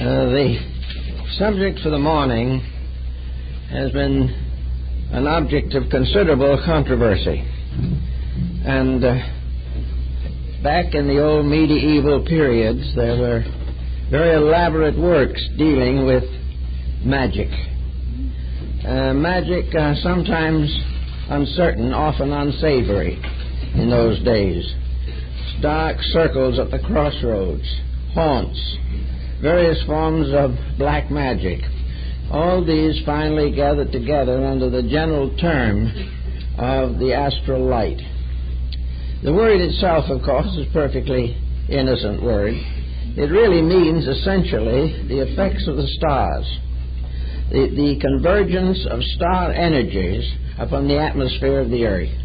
The subject for the morning has been an object of considerable controversy. And back in the old medieval periods, there were very elaborate works dealing with magic. Magic, sometimes uncertain, often unsavory in those days. Dark circles at the crossroads, haunts, various forms of black magic. All these finally gathered together under the general term of the astral light. The word itself, of course, is a perfectly innocent word. It really means essentially the effects of the stars, the convergence of star energies upon the atmosphere of the earth.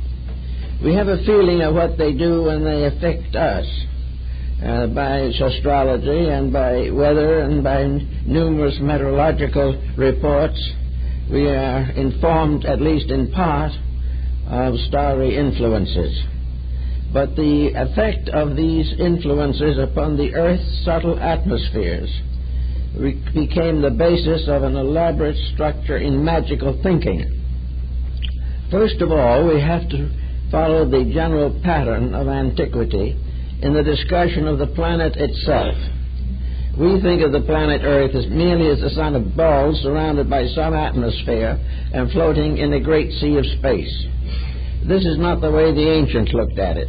We have a feeling of what they do when they affect us by astrology and by weather and by numerous meteorological reports. We are informed, at least in part, of starry influences. But the effect of these influences upon the Earth's subtle atmospheres became the basis of an elaborate structure in magical thinking. First of all, we have to follow the general pattern of antiquity in the discussion of the planet itself. We think of the planet Earth as merely as a son of balls surrounded by some atmosphere and floating in a great sea of space. This is not the way the ancients looked at it.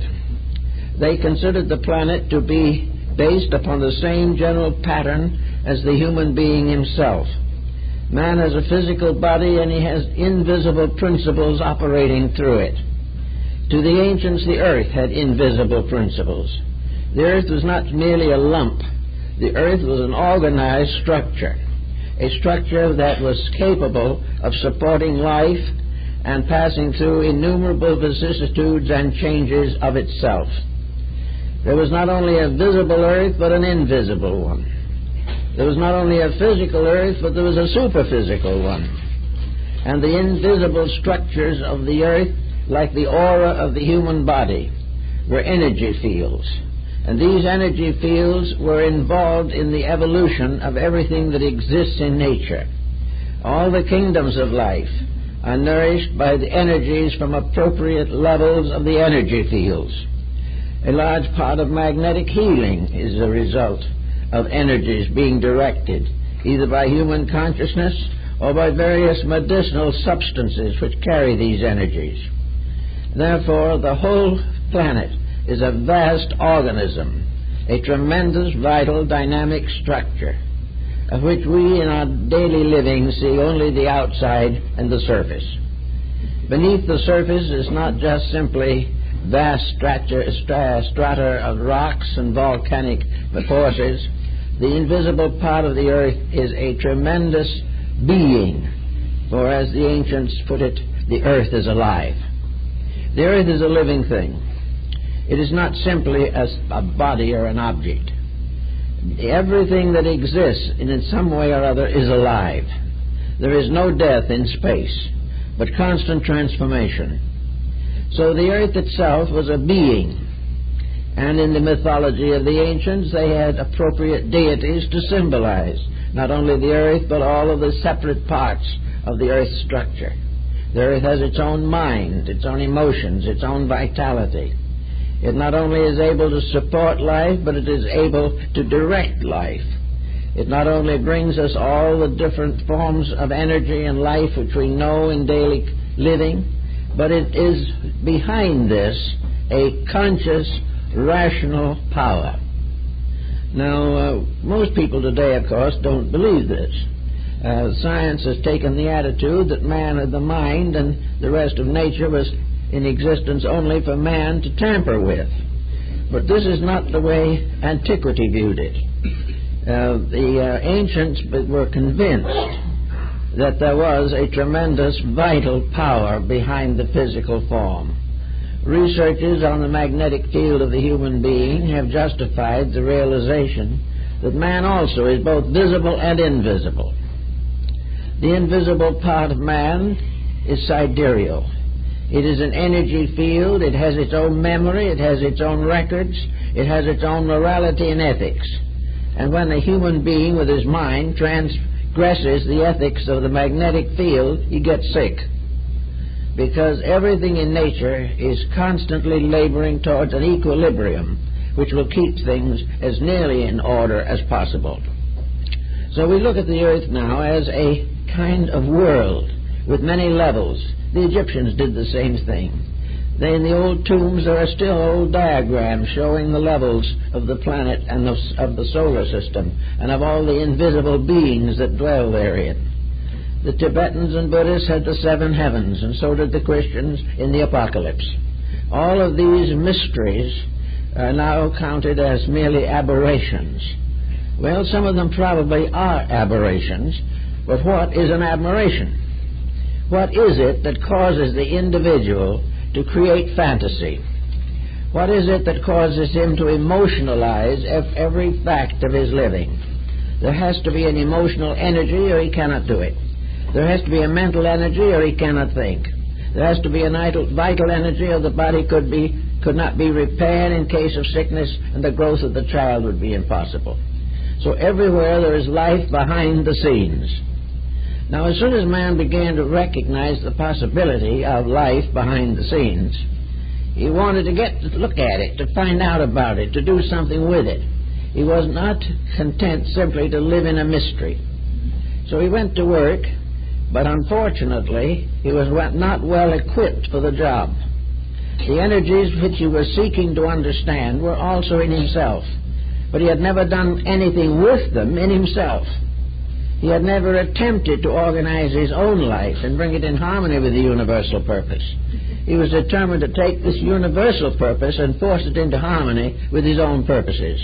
They considered the planet to be based upon the same general pattern as the human being himself. Man has a physical body and he has invisible principles operating through it. To the ancients, the earth had invisible principles. The earth was not merely a lump. The earth was an organized structure, a structure that was capable of supporting life and passing through innumerable vicissitudes and changes of itself. There was not only a visible earth, but an invisible one. There was not only a physical earth, but there was a superphysical one. And the invisible structures of the earth, like the aura of the human body, were energy fields. And these energy fields were involved in the evolution of everything that exists in nature. All the kingdoms of life are nourished by the energies from appropriate levels of the energy fields. A large part of magnetic healing is a result of energies being directed either by human consciousness or by various medicinal substances which carry these energies. Therefore, the whole planet is a vast organism, a tremendous, vital, dynamic structure, of which we in our daily living see only the outside and the surface. Beneath the surface is not just simply vast strata of rocks and volcanic forces. The invisible part of the earth is a tremendous being, for as the ancients put it, the earth is alive. The earth is a living thing. It is not simply a body or an object. Everything that exists in some way or other is alive. There is no death in space, but constant transformation. So the earth itself was a being, and in the mythology of the ancients they had appropriate deities to symbolize not only the earth but all of the separate parts of the earth's structure. The earth has its own mind, its own emotions, its own vitality. It not only is able to support life, but it is able to direct life. It not only brings us all the different forms of energy and life which we know in daily living, but it is behind this a conscious, rational power. Now, most people today, of course, don't believe this. Science has taken the attitude that man had the mind and the rest of nature was in existence only for man to tamper with. But this is not the way antiquity viewed it. The ancients were convinced that there was a tremendous vital power behind the physical form. Researches on the magnetic field of the human being have justified the realization that man also is both visible and invisible. The invisible part of man is sidereal. It is an energy field. It has its own memory. It has its own records. It has its own morality and ethics. And when a human being with his mind transgresses the ethics of the magnetic field, he gets sick. Because everything in nature is constantly laboring towards an equilibrium which will keep things as nearly in order as possible. So we look at the earth now as a kind of world with many levels. The Egyptians did the same thing. In the old tombs there are still old diagrams showing the levels of the planet and of the solar system and of all the invisible beings that dwell therein. The Tibetans and Buddhists had the 7 heavens, and so did the Christians in the Apocalypse. All of these mysteries are now counted as merely aberrations. Well, some of them probably are aberrations, but what is an aberration? What is it that causes the individual to create fantasy? What is it that causes him to emotionalize every fact of his living? There has to be an emotional energy or he cannot do it. There has to be a mental energy or he cannot think. There has to be a vital energy or the body could not be repaired in case of sickness, and the growth of the child would be impossible. So everywhere there is life behind the scenes. Now, as soon as man began to recognize the possibility of life behind the scenes, he wanted to look at it, to find out about it, to do something with it. He was not content simply to live in a mystery. So he went to work, but unfortunately he was not well equipped for the job. The energies which he was seeking to understand were also in himself, but he had never done anything with them in himself. He had never attempted to organize his own life and bring it in harmony with the universal purpose. He was determined to take this universal purpose and force it into harmony with his own purposes.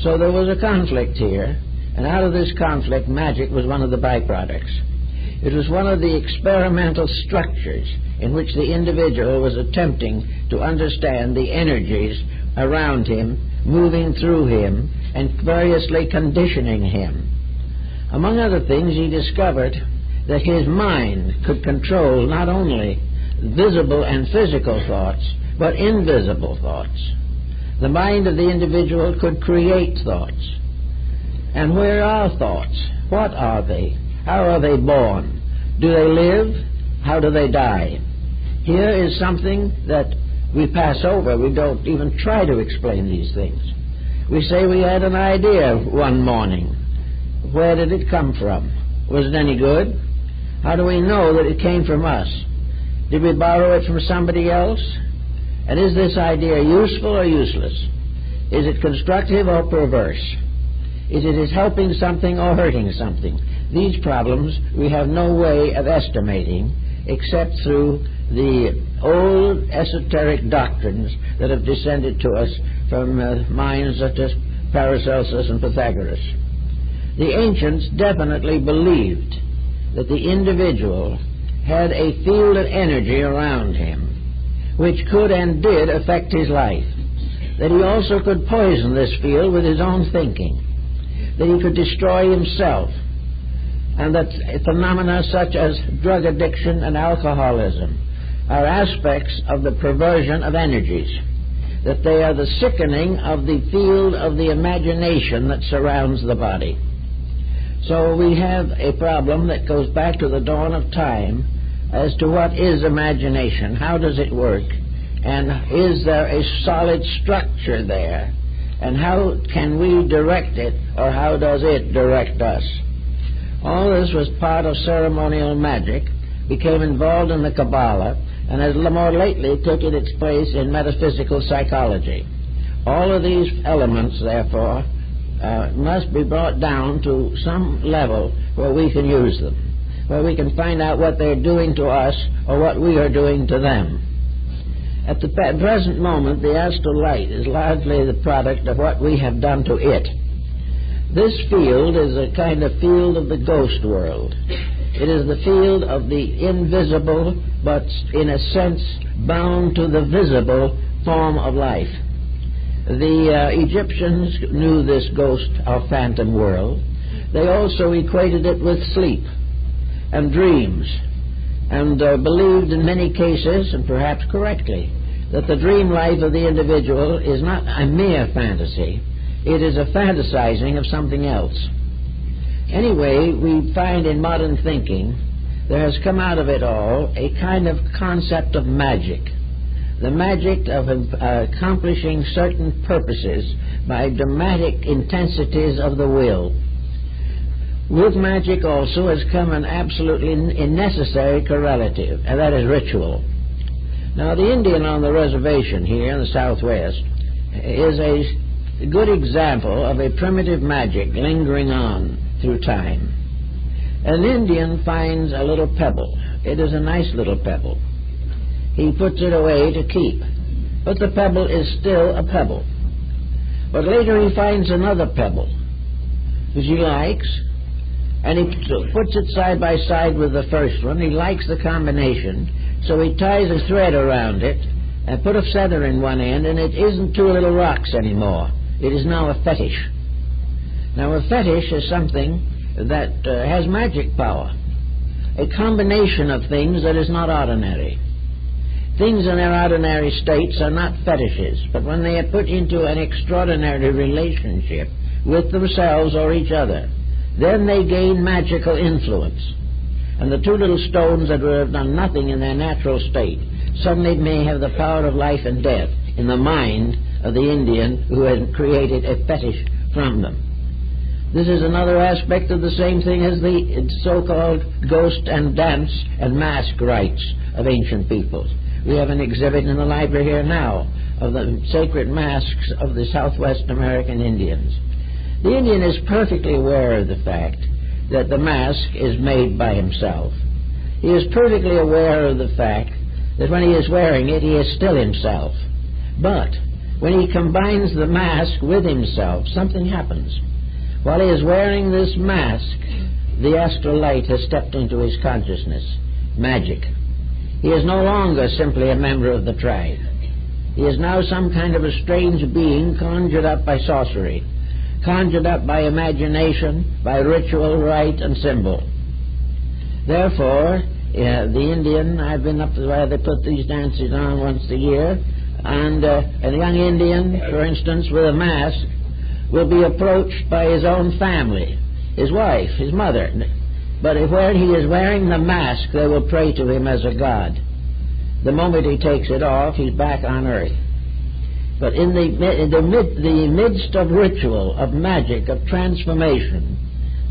So there was a conflict here, and out of this conflict, magic was one of the byproducts. It was one of the experimental structures in which the individual was attempting to understand the energies around him, moving through him, and variously conditioning him. Among other things, he discovered that his mind could control not only visible and physical thoughts, but invisible thoughts. The mind of the individual could create thoughts. And where are thoughts? What are they? How are they born? Do they live? How do they die? Here is something that we pass over. We don't even try to explain these things. We say we had an idea one morning. Where did it come from? Was it any good? How do we know that it came from us? Did we borrow it from somebody else? And is this idea useful or useless? Is it constructive or perverse? Is it helping something or hurting something? These problems we have no way of estimating except through the old esoteric doctrines that have descended to us from minds such as Paracelsus and Pythagoras. The ancients definitely believed that the individual had a field of energy around him which could and did affect his life, that he also could poison this field with his own thinking, that he could destroy himself, and that phenomena such as drug addiction and alcoholism are aspects of the perversion of energies, that they are the sickening of the field of the imagination that surrounds the body. So we have a problem that goes back to the dawn of time as to what is imagination, how does it work, and is there a solid structure there, and how can we direct it, or how does it direct us? All this was part of ceremonial magic, became involved in the Kabbalah, and has more lately taken its place in metaphysical psychology. All of these elements, therefore, must be brought down to some level where we can use them, where we can find out what they're doing to us or what we are doing to them. At the present moment, the astral light is largely the product of what we have done to it. This field is a kind of field of the ghost world. It is the field of the invisible, but in a sense bound to the visible form of life. The Egyptians knew this ghost or phantom world. They also equated it with sleep and dreams, and believed in many cases, and perhaps correctly, that the dream life of the individual is not a mere fantasy. It is a fantasizing of something else. Anyway, we find in modern thinking there has come out of it all a kind of concept of magic. The magic of accomplishing certain purposes by dramatic intensities of the will. With magic also has come an absolutely necessary correlative, and that is ritual. Now, the Indian on the reservation here in the Southwest is a good example of a primitive magic lingering on through time. An Indian finds a little pebble. It is a nice little pebble. He puts it away to keep, but the pebble is still a pebble. But later he finds another pebble, which he likes, and he puts it side by side with the first one. He likes the combination, so he ties a thread around it and put a feather in one end, and it isn't two little rocks anymore. It is now a fetish. Now, a fetish is something that has magic power, a combination of things that is not ordinary. Things in their ordinary states are not fetishes, but when they are put into an extraordinary relationship with themselves or each other, then they gain magical influence. And the two little stones that would have done nothing in their natural state suddenly may have the power of life and death in the mind of the Indian who has created a fetish from them. This is another aspect of the same thing as the so-called ghost and dance and mask rites of ancient peoples. We have an exhibit in the library here now of the sacred masks of the Southwest American Indians. The Indian is perfectly aware of the fact that the mask is made by himself. He is perfectly aware of the fact that when he is wearing it, he is still himself. But when he combines the mask with himself, something happens. While he is wearing this mask, the astral light has stepped into his consciousness. Magic. He is no longer simply a member of the tribe. He is now some kind of a strange being conjured up by sorcery, conjured up by imagination, by ritual, rite, and symbol. Therefore, the Indian, I've been up to where they put these dances on once a year, and a young Indian, for instance, with a mask, will be approached by his own family, his wife, his mother. But when he is wearing the mask, they will pray to him as a god. The moment he takes it off, he's back on earth. But in the midst of ritual, of magic, of transformation,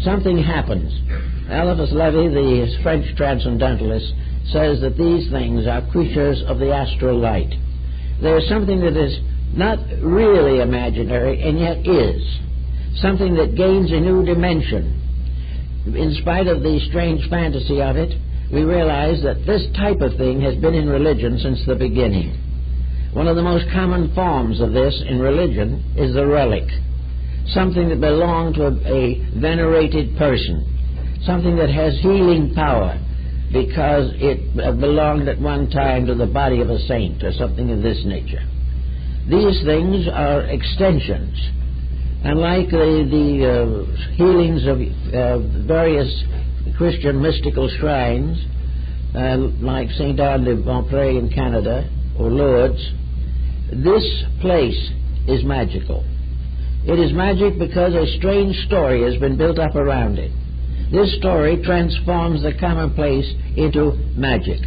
something happens. Eliphas Levi, the French transcendentalist, says that these things are creatures of the astral light. There is something that is not really imaginary and yet is, something that gains a new dimension. In spite of the strange fantasy of it, we realize that this type of thing has been in religion since the beginning. One of the most common forms of this in religion is the relic, something that belonged to a venerated person, something that has healing power because it belonged at one time to the body of a saint or something of this nature. These things are extensions, and like the healings of various Christian mystical shrines, like St. Anne de Beaupré in Canada or Lourdes, this place is magical. It is magic because a strange story has been built up around it. This story transforms the commonplace into magic.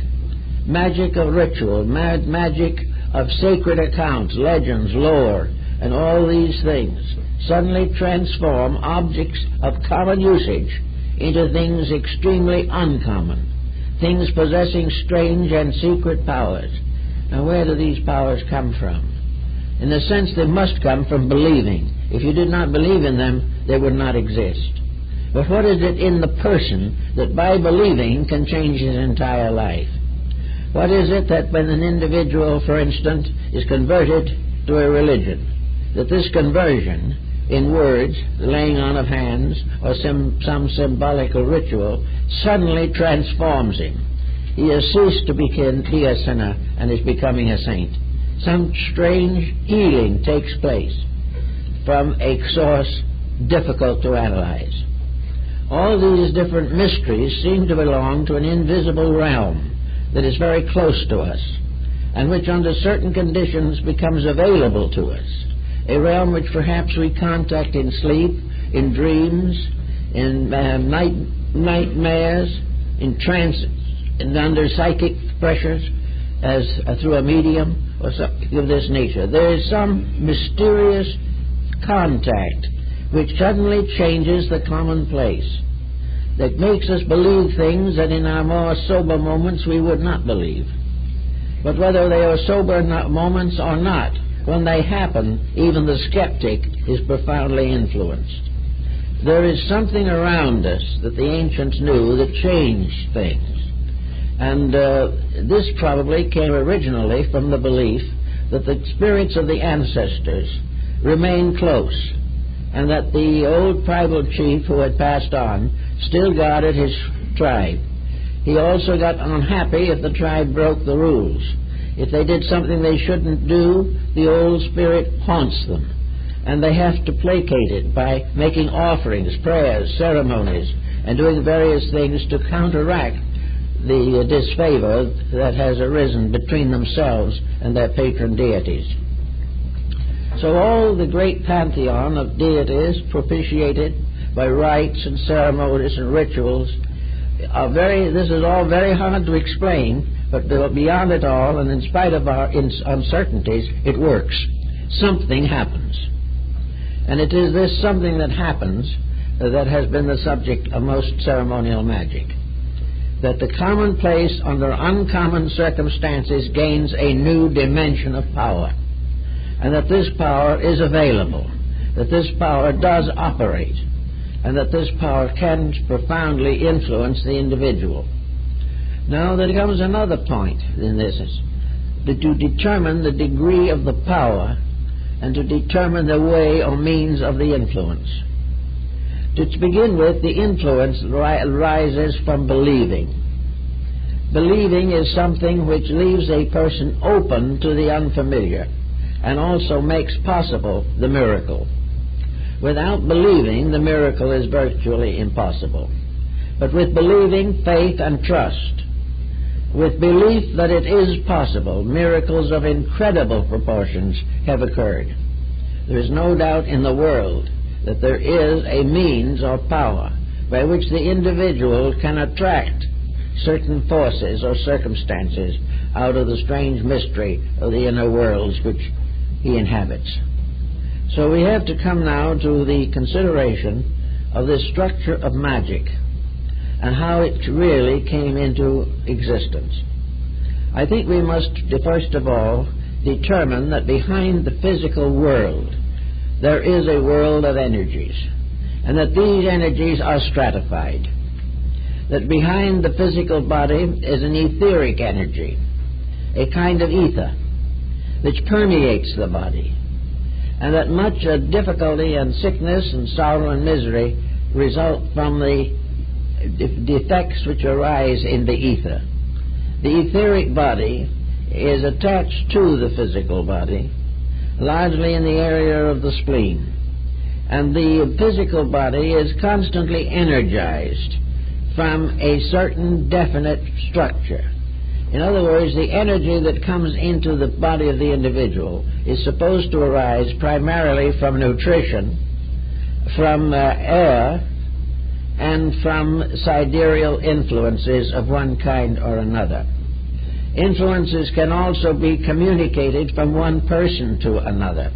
Magic of ritual, magic of sacred accounts, legends, lore, and all these things suddenly transform objects of common usage into things extremely uncommon, things possessing strange and secret powers. Now, where do these powers come from? In a sense, they must come from believing. If you did not believe in them, they would not exist. But what is it in the person that by believing can change his entire life? What is it that when an individual, for instance, is converted to a religion, that this conversion in words, the laying on of hands, or some symbolical ritual, suddenly transforms him? He has ceased to be a sinner and is becoming a saint. Some strange healing takes place from a source difficult to analyze. All these different mysteries seem to belong to an invisible realm that is very close to us, and which under certain conditions becomes available to us. a realm which perhaps we contact in sleep, in dreams, in nightmares, in trance, and under psychic pressures, as through a medium or something of this nature. There is some mysterious contact which suddenly changes the commonplace, that makes us believe things that in our more sober moments we would not believe. But whether they are sober moments or not, when they happen, even the skeptic is profoundly influenced. There is something around us that the ancients knew that changed things. And this probably came originally from the belief that the spirits of the ancestors remained close, and that the old tribal chief who had passed on still guarded his tribe. He also got unhappy if the tribe broke the rules. If they did something they shouldn't do, the old spirit haunts them, and they have to placate it by making offerings, prayers, ceremonies, and doing various things to counteract the disfavor that has arisen between themselves and their patron deities. So all the great pantheon of deities propitiated by rites and ceremonies and rituals this is all very hard to explain, but beyond it all, and in spite of our uncertainties, it works. Something happens. And it is this something that happens that has been the subject of most ceremonial magic. That the commonplace under uncommon circumstances gains a new dimension of power, and that this power is available, that this power does operate, and that this power can profoundly influence the individual. Now there comes another point in this, that to determine the degree of the power and to determine the way or means of the influence. To begin with, the influence rises from believing. Believing is something which leaves a person open to the unfamiliar and also makes possible the miracle. Without believing, the miracle is virtually impossible. But with believing, faith, and trust, with belief that it is possible, miracles of incredible proportions have occurred. There is no doubt in the world that there is a means or power by which the individual can attract certain forces or circumstances out of the strange mystery of the inner worlds which he inhabits. So we have to come now to the consideration of this structure of magic and how it really came into existence. I think we must first of all determine that behind the physical world there is a world of energies, and that these energies are stratified. That behind the physical body is an etheric energy, a kind of ether which permeates the body, and that much difficulty and sickness and sorrow and misery result from the defects which arise in the ether. The etheric body is attached to the physical body, largely in the area of the spleen, and the physical body is constantly energized from a certain definite structure. In other words, the energy that comes into the body of the individual is supposed to arise primarily from nutrition, from air, and from sidereal influences of one kind or another. Influences can also be communicated from one person to another,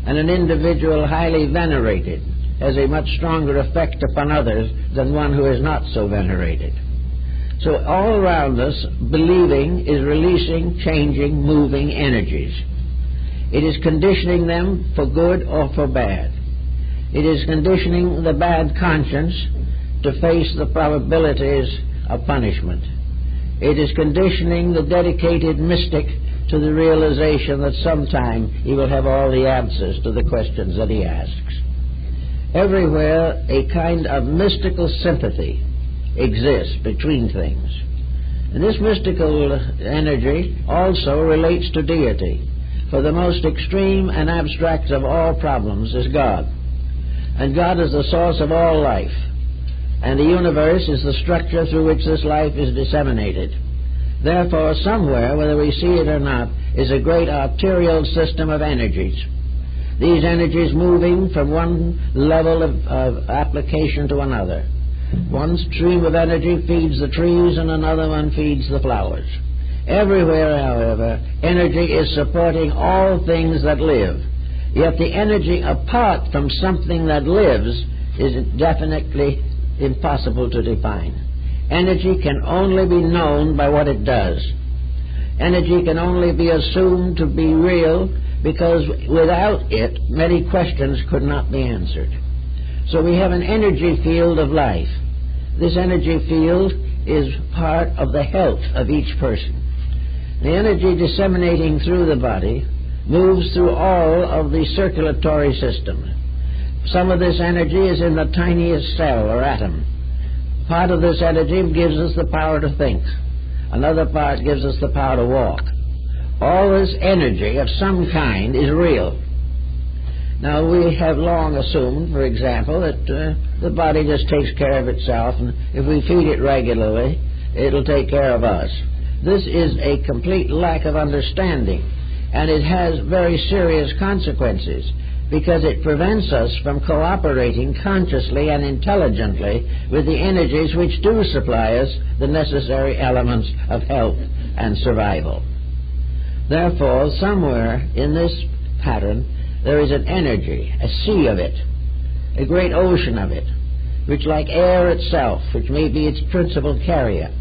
and an individual highly venerated has a much stronger effect upon others than one who is not so venerated. So all around us, believing is releasing, changing, moving energies. It is conditioning them for good or for bad. It is conditioning the bad conscience to face the probabilities of punishment. It is conditioning the dedicated mystic to the realization that sometime he will have all the answers to the questions that he asks. Everywhere a kind of mystical sympathy exists between things. And this mystical energy also relates to deity, for the most extreme and abstract of all problems is God. And God is the source of all life, and the universe is the structure through which this life is disseminated. Therefore, somewhere, whether we see it or not, is a great arterial system of energies. These energies moving from one level of application to another. One stream of energy feeds the trees and another one feeds the flowers. Everywhere, however, energy is supporting all things that live. Yet the energy apart from something that lives is definitely impossible to define. Energy can only be known by what it does. Energy can only be assumed to be real because without it, many questions could not be answered. So we have an energy field of life. This energy field is part of the health of each person. The energy disseminating through the body moves through all of the circulatory system. Some of this energy is in the tiniest cell or atom. Part of this energy gives us the power to think. Another part gives us the power to walk. All this energy of some kind is real. Now, we have long assumed, for example, that the body just takes care of itself, and if we feed it regularly, it'll take care of us. This is a complete lack of understanding, and it has very serious consequences because it prevents us from cooperating consciously and intelligently with the energies which do supply us the necessary elements of health and survival. Therefore, somewhere in this pattern, there is an energy, a sea of it, a great ocean of it, which, like air itself, which may be its principal carrier,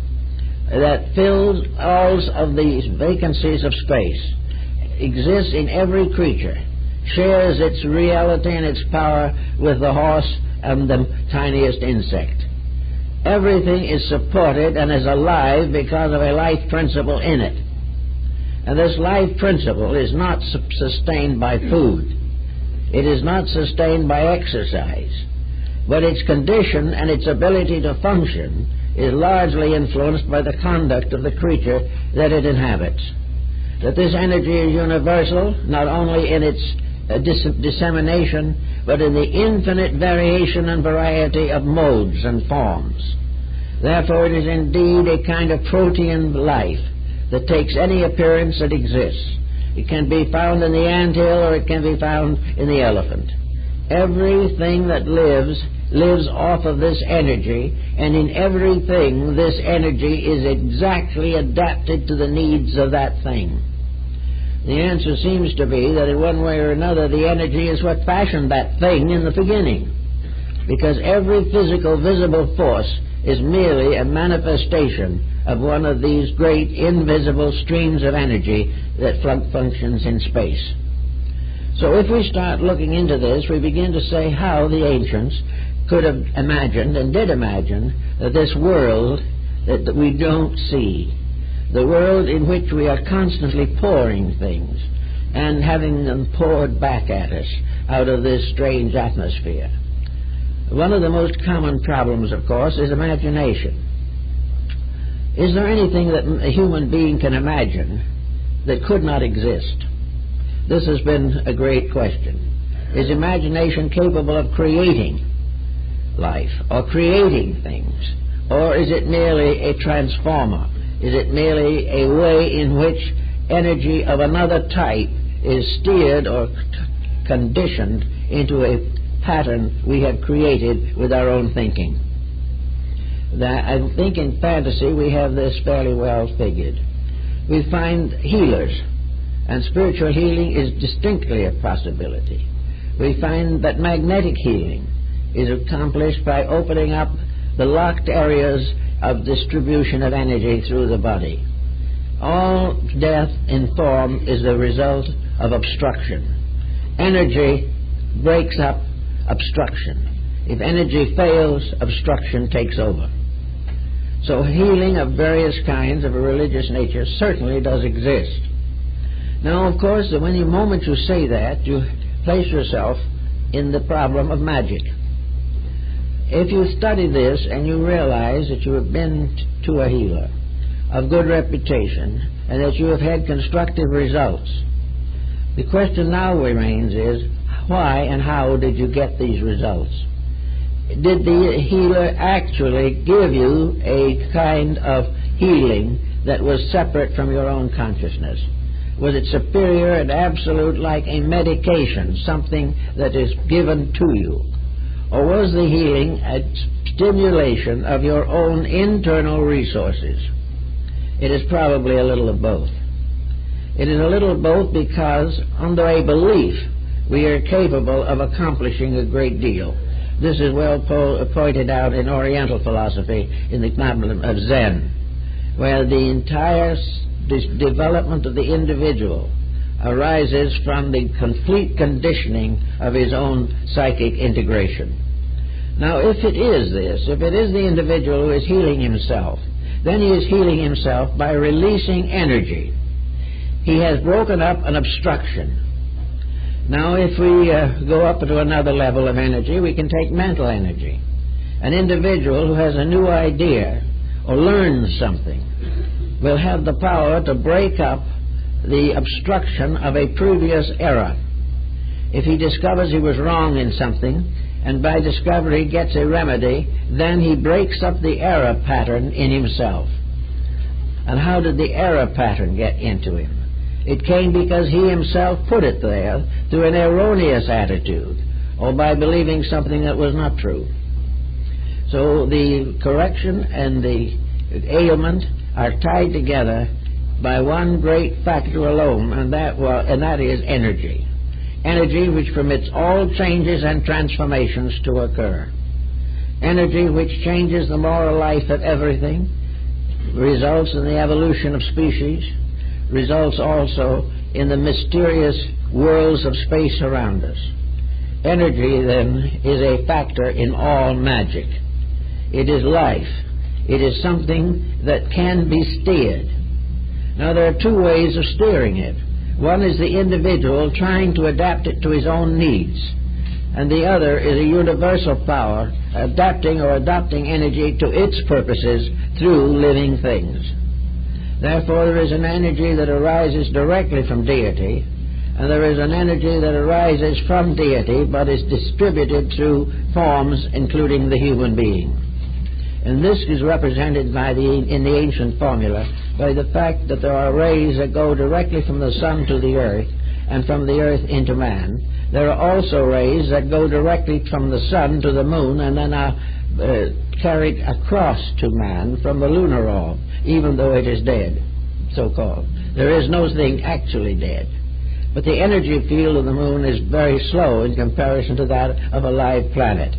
that fills all of these vacancies of space, exists in every creature, shares its reality and its power with the horse and the tiniest insect. Everything is supported and is alive because of a life principle in it. And this life principle is not sustained by food. It is not sustained by exercise. But its condition and its ability to function is largely influenced by the conduct of the creature that it inhabits. That this energy is universal, not only in its dissemination, but in the infinite variation and variety of modes and forms. Therefore, it is indeed a kind of protean life that takes any appearance that exists. It can be found in the anthill or it can be found in the elephant. Everything that lives off of this energy, and in everything this energy is exactly adapted to the needs of that thing. The answer seems to be that in one way or another the energy is what fashioned that thing in the beginning, because every physical visible force is merely a manifestation of one of these great invisible streams of energy that functions in space. So if we start looking into this, we begin to say how the ancients could have imagined and did imagine that this world that we don't see, the world in which we are constantly pouring things and having them poured back at us out of this strange atmosphere. One of the most common problems, of course, is imagination. Is there anything that a human being can imagine that could not exist? This has been a great question. Is imagination capable of creating life or creating things? Or is it merely a transformer? Is it merely a way in which energy of another type is steered or conditioned into a pattern we have created with our own thinking? I think in fantasy we have this fairly well figured. We find healers, and spiritual healing is distinctly a possibility. We find that magnetic healing is accomplished by opening up the locked areas of distribution of energy through the body. All death in form is the result of obstruction. Energy breaks up obstruction. If energy fails, obstruction takes over. So healing of various kinds of a religious nature certainly does exist. Now, of course, the moment you say that, you place yourself in the problem of magic. If you study this and you realize that you have been to a healer of good reputation and that you have had constructive results, the question now remains is, why and how did you get these results? Did the healer actually give you a kind of healing that was separate from your own consciousness? Was it superior and absolute like a medication, something that is given to you? Or was the healing a stimulation of your own internal resources? It is probably a little of both. It is a little of both because under a belief we are capable of accomplishing a great deal. This is well pointed out in Oriental philosophy in the problem of Zen, where the entire development of the individual arises from the complete conditioning of his own psychic integration. Now, if it is the individual who is healing himself, then he is healing himself by releasing energy. He has broken up an obstruction. Now, if we go up to another level of energy, we can take mental energy. An individual who has a new idea or learns something will have the power to break up the obstruction of a previous error. If he discovers he was wrong in something, and by discovery gets a remedy, then he breaks up the error pattern in himself. And how did the error pattern get into him? It came because he himself put it there through an erroneous attitude, or by believing something that was not true. So the correction and the ailment are tied together by one great factor alone, and that is energy. Energy which permits all changes and transformations to occur. Energy which changes the moral life of everything, results in the evolution of species, results also in the mysterious worlds of space around us. Energy, then, is a factor in all magic. It is life. It is something that can be steered. Now, there are two ways of steering it. One is the individual trying to adapt it to his own needs, and the other is a universal power adapting or adopting energy to its purposes through living things. Therefore, there is an energy that arises directly from deity, and there is an energy that arises from deity but is distributed through forms including the human being. And this is represented in the ancient formula by the fact that there are rays that go directly from the sun to the earth and from the earth into man. There are also rays that go directly from the sun to the moon and then are carried across to man from the lunar orb, even though it is dead, so-called. There is no thing actually dead. But the energy field of the moon is very slow in comparison to that of a live planet.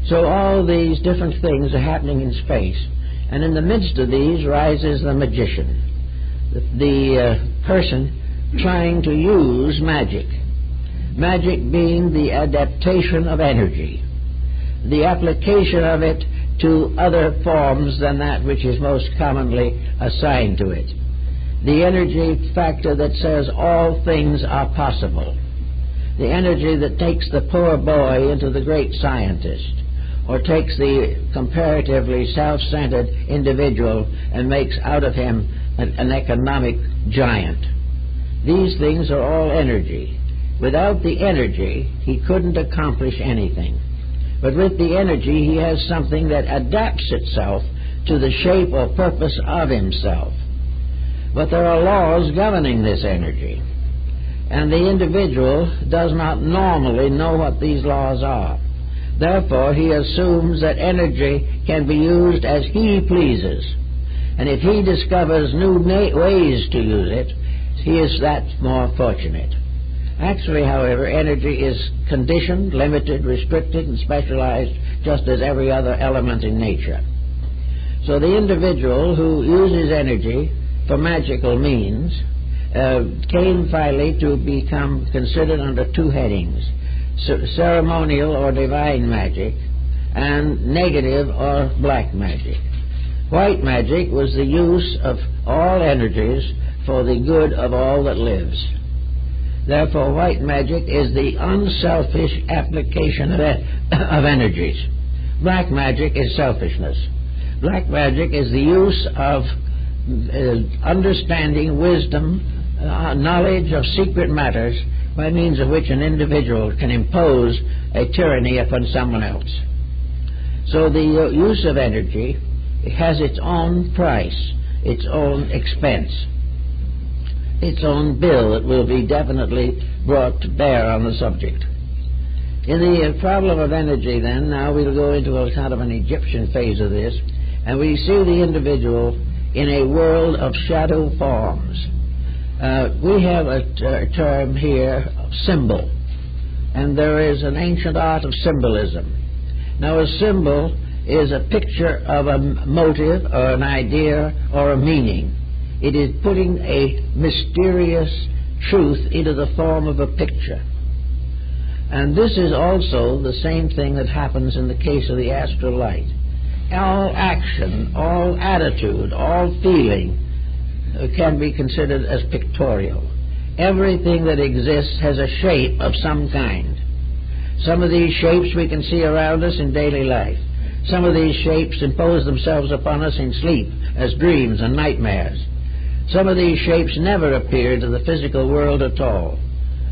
So all these different things are happening in space, and in the midst of these rises the magician, the person trying to use magic. Magic being the adaptation of energy, the application of it to other forms than that which is most commonly assigned to it. The energy factor that says all things are possible. The energy that takes the poor boy into the great scientist, or takes the comparatively self-centered individual and makes out of him an economic giant. These things are all energy. Without the energy, he couldn't accomplish anything. But with the energy, he has something that adapts itself to the shape or purpose of himself. But there are laws governing this energy, and the individual does not normally know what these laws are. Therefore, he assumes that energy can be used as he pleases. And if he discovers new ways to use it, he is that more fortunate. Actually, however, energy is conditioned, limited, restricted, and specialized just as every other element in nature. So the individual who uses energy for magical means came finally to become considered under two headings: ceremonial or divine magic, and negative or black magic. White magic was the use of all energies for the good of all that lives. Therefore, white magic is the unselfish application of energies. Black magic is selfishness. Black magic is the use of understanding, wisdom, knowledge of secret matters, by means of which an individual can impose a tyranny upon someone else. So the use of energy has its own price, its own expense. its own bill that will be definitely brought to bear on the subject. In the problem of energy, then, now we'll go into a kind of an Egyptian phase of this, and we see the individual in a world of shadow forms. We have a term here, symbol, and there is an ancient art of symbolism. Now, a symbol is a picture of a motive or an idea or a meaning. It is putting a mysterious truth into the form of a picture. And this is also the same thing that happens in the case of the astral light. All action, all attitude, all feeling can be considered as pictorial. Everything that exists has a shape of some kind. Some of these shapes we can see around us in daily life. Some of these shapes impose themselves upon us in sleep as dreams and nightmares. Some of these shapes never appear to the physical world at all.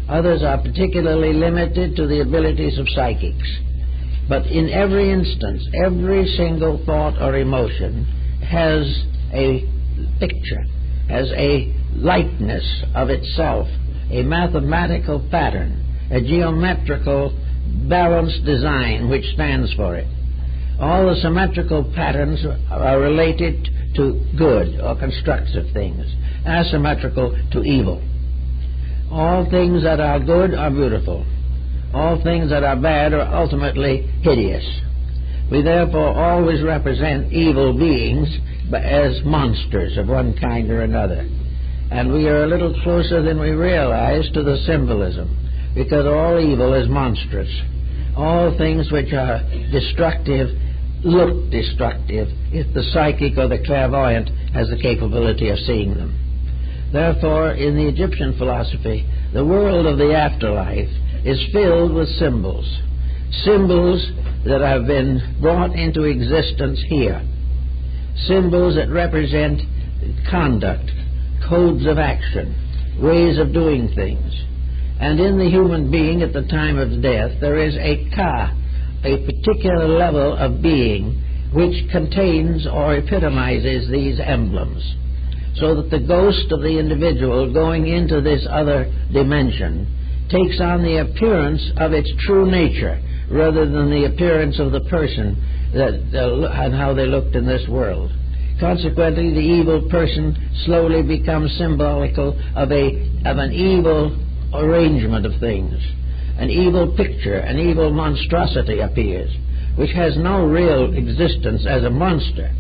Others are particularly limited to the abilities of psychics. But in every instance, every single thought or emotion has a picture, has a likeness of itself, a mathematical pattern, a geometrical balanced design which stands for it. All the symmetrical patterns are related to good or constructive things, asymmetrical to evil. All things that are good are beautiful. All things that are bad are ultimately hideous. We therefore always represent evil beings as monsters of one kind or another. And we are a little closer than we realize to the symbolism, because all evil is monstrous. All things which are destructive look destructive if the psychic or the clairvoyant has the capability of seeing them. Therefore, in the Egyptian philosophy, the world of the afterlife is filled with symbols. Symbols that have been brought into existence here. Symbols that represent conduct, codes of action, ways of doing things. And in the human being at the time of death, there is a ka, a particular level of being which contains or epitomizes these emblems, so that the ghost of the individual going into this other dimension takes on the appearance of its true nature rather than the appearance of the person and how they looked in this world. Consequently, the evil person slowly becomes symbolical of an evil arrangement of things. An evil picture, an evil monstrosity appears, which has no real existence as a monster,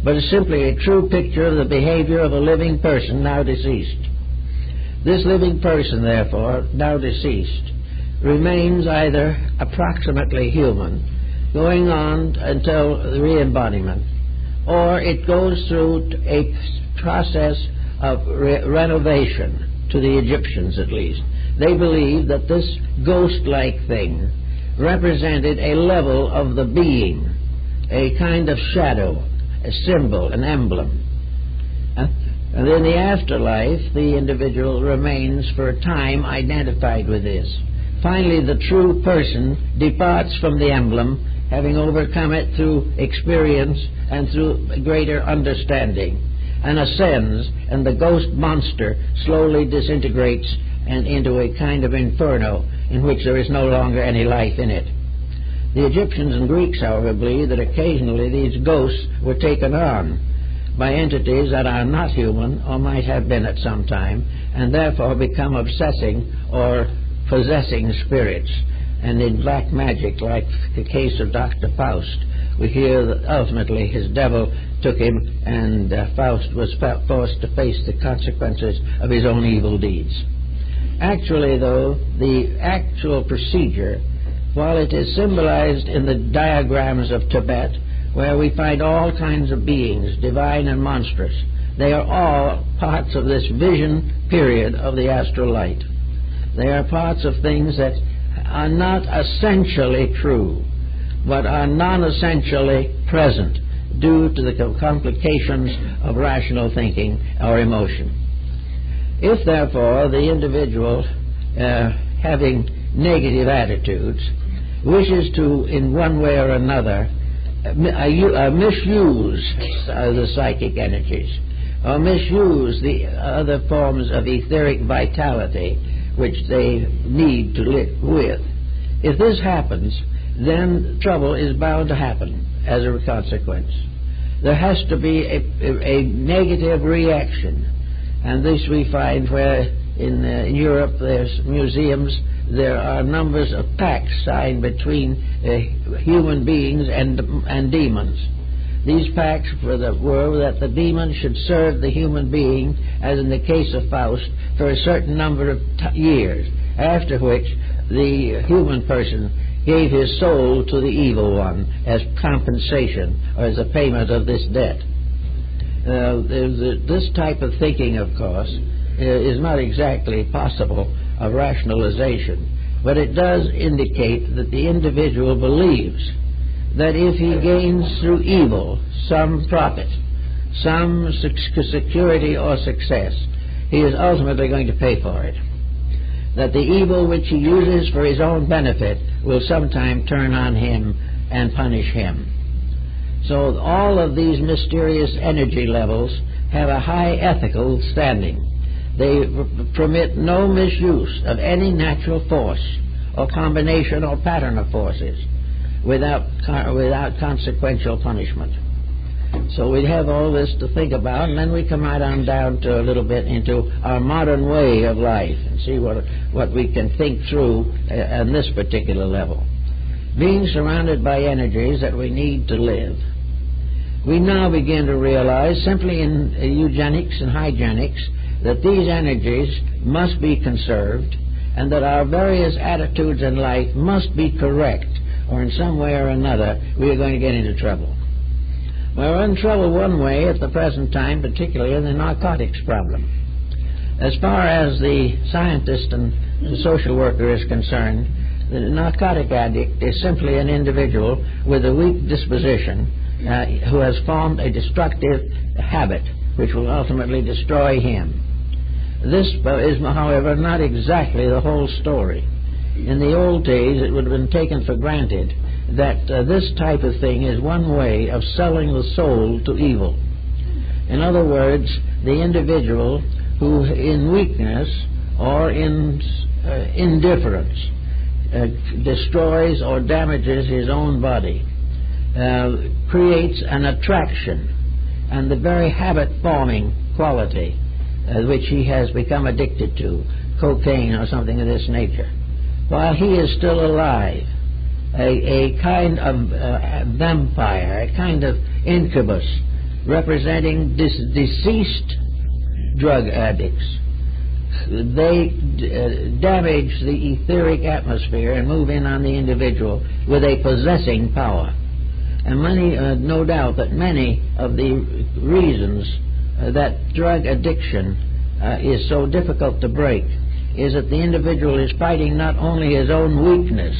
but is simply a true picture of the behavior of a living person now deceased. This living person, therefore, now deceased, remains either approximately human, going on until the re-embodiment, or it goes through a process of renovation, to the Egyptians at least. They believed that this ghost-like thing represented a level of the being, a kind of shadow, a symbol, an emblem. And in the afterlife, the individual remains for a time identified with this. Finally, the true person departs from the emblem, having overcome it through experience and through greater understanding, and ascends, and the ghost monster slowly disintegrates and into a kind of inferno in which there is no longer any life in it. The Egyptians and Greeks, however, believe that occasionally these ghosts were taken on by entities that are not human or might have been at some time, and therefore become obsessing or possessing spirits. And in black magic, like the case of Dr. Faust, we hear that ultimately his devil took him, and Faust was forced to face the consequences of his own evil deeds. Actually, though, the actual procedure, while it is symbolized in the diagrams of Tibet, where we find all kinds of beings, divine and monstrous, they are all parts of this vision period of the astral light. They are parts of things that are not essentially true, but are non-essentially present due to the complications of rational thinking or emotion. If, therefore, the individual having negative attitudes wishes to, in one way or another, misuse the psychic energies, or misuse the other forms of etheric vitality which they need to live with. If this happens, then trouble is bound to happen as a consequence. There has to be a negative reaction, and this we find where in Europe there's museums, there are numbers of pacts signed between human beings and demons. These pacts were that the demon should serve the human being, as in the case of Faust, for a certain number of years, after which the human person gave his soul to the evil one as compensation or as a payment of this debt. This type of thinking, of course, is not exactly possible of rationalization, but it does indicate that the individual believes that if he gains through evil some profit, some security or success, he is ultimately going to pay for it. That the evil which he uses for his own benefit will sometime turn on him and punish him. So all of these mysterious energy levels have a high ethical standing. They permit no misuse of any natural force or combination or pattern of forces without consequential punishment. So we have all this to think about, and then we come right on down to a little bit into our modern way of life and see what we can think through on this particular level. Being surrounded by energies that we need to live, we now begin to realize, simply in eugenics and hygienics, that these energies must be conserved and that our various attitudes in life must be correct, or in some way or another we are going to get into trouble. We're in trouble one way at the present time, particularly in the narcotics problem. As far as the scientist and the social worker is concerned, the narcotic addict is simply an individual with a weak disposition who has formed a destructive habit which will ultimately destroy him. This is, however, not exactly the whole story. In the old days, it would have been taken for granted that this type of thing is one way of selling the soul to evil. In other words, the individual who in weakness or in indifference destroys or damages his own body creates an attraction and the very habit-forming quality which he has become addicted to, cocaine or something of this nature, while he is still alive. A kind of vampire, a kind of incubus representing deceased drug addicts. They damage the etheric atmosphere and move in on the individual with a possessing power. And no doubt that many of the reasons that drug addiction is so difficult to break is that the individual is fighting not only his own weakness,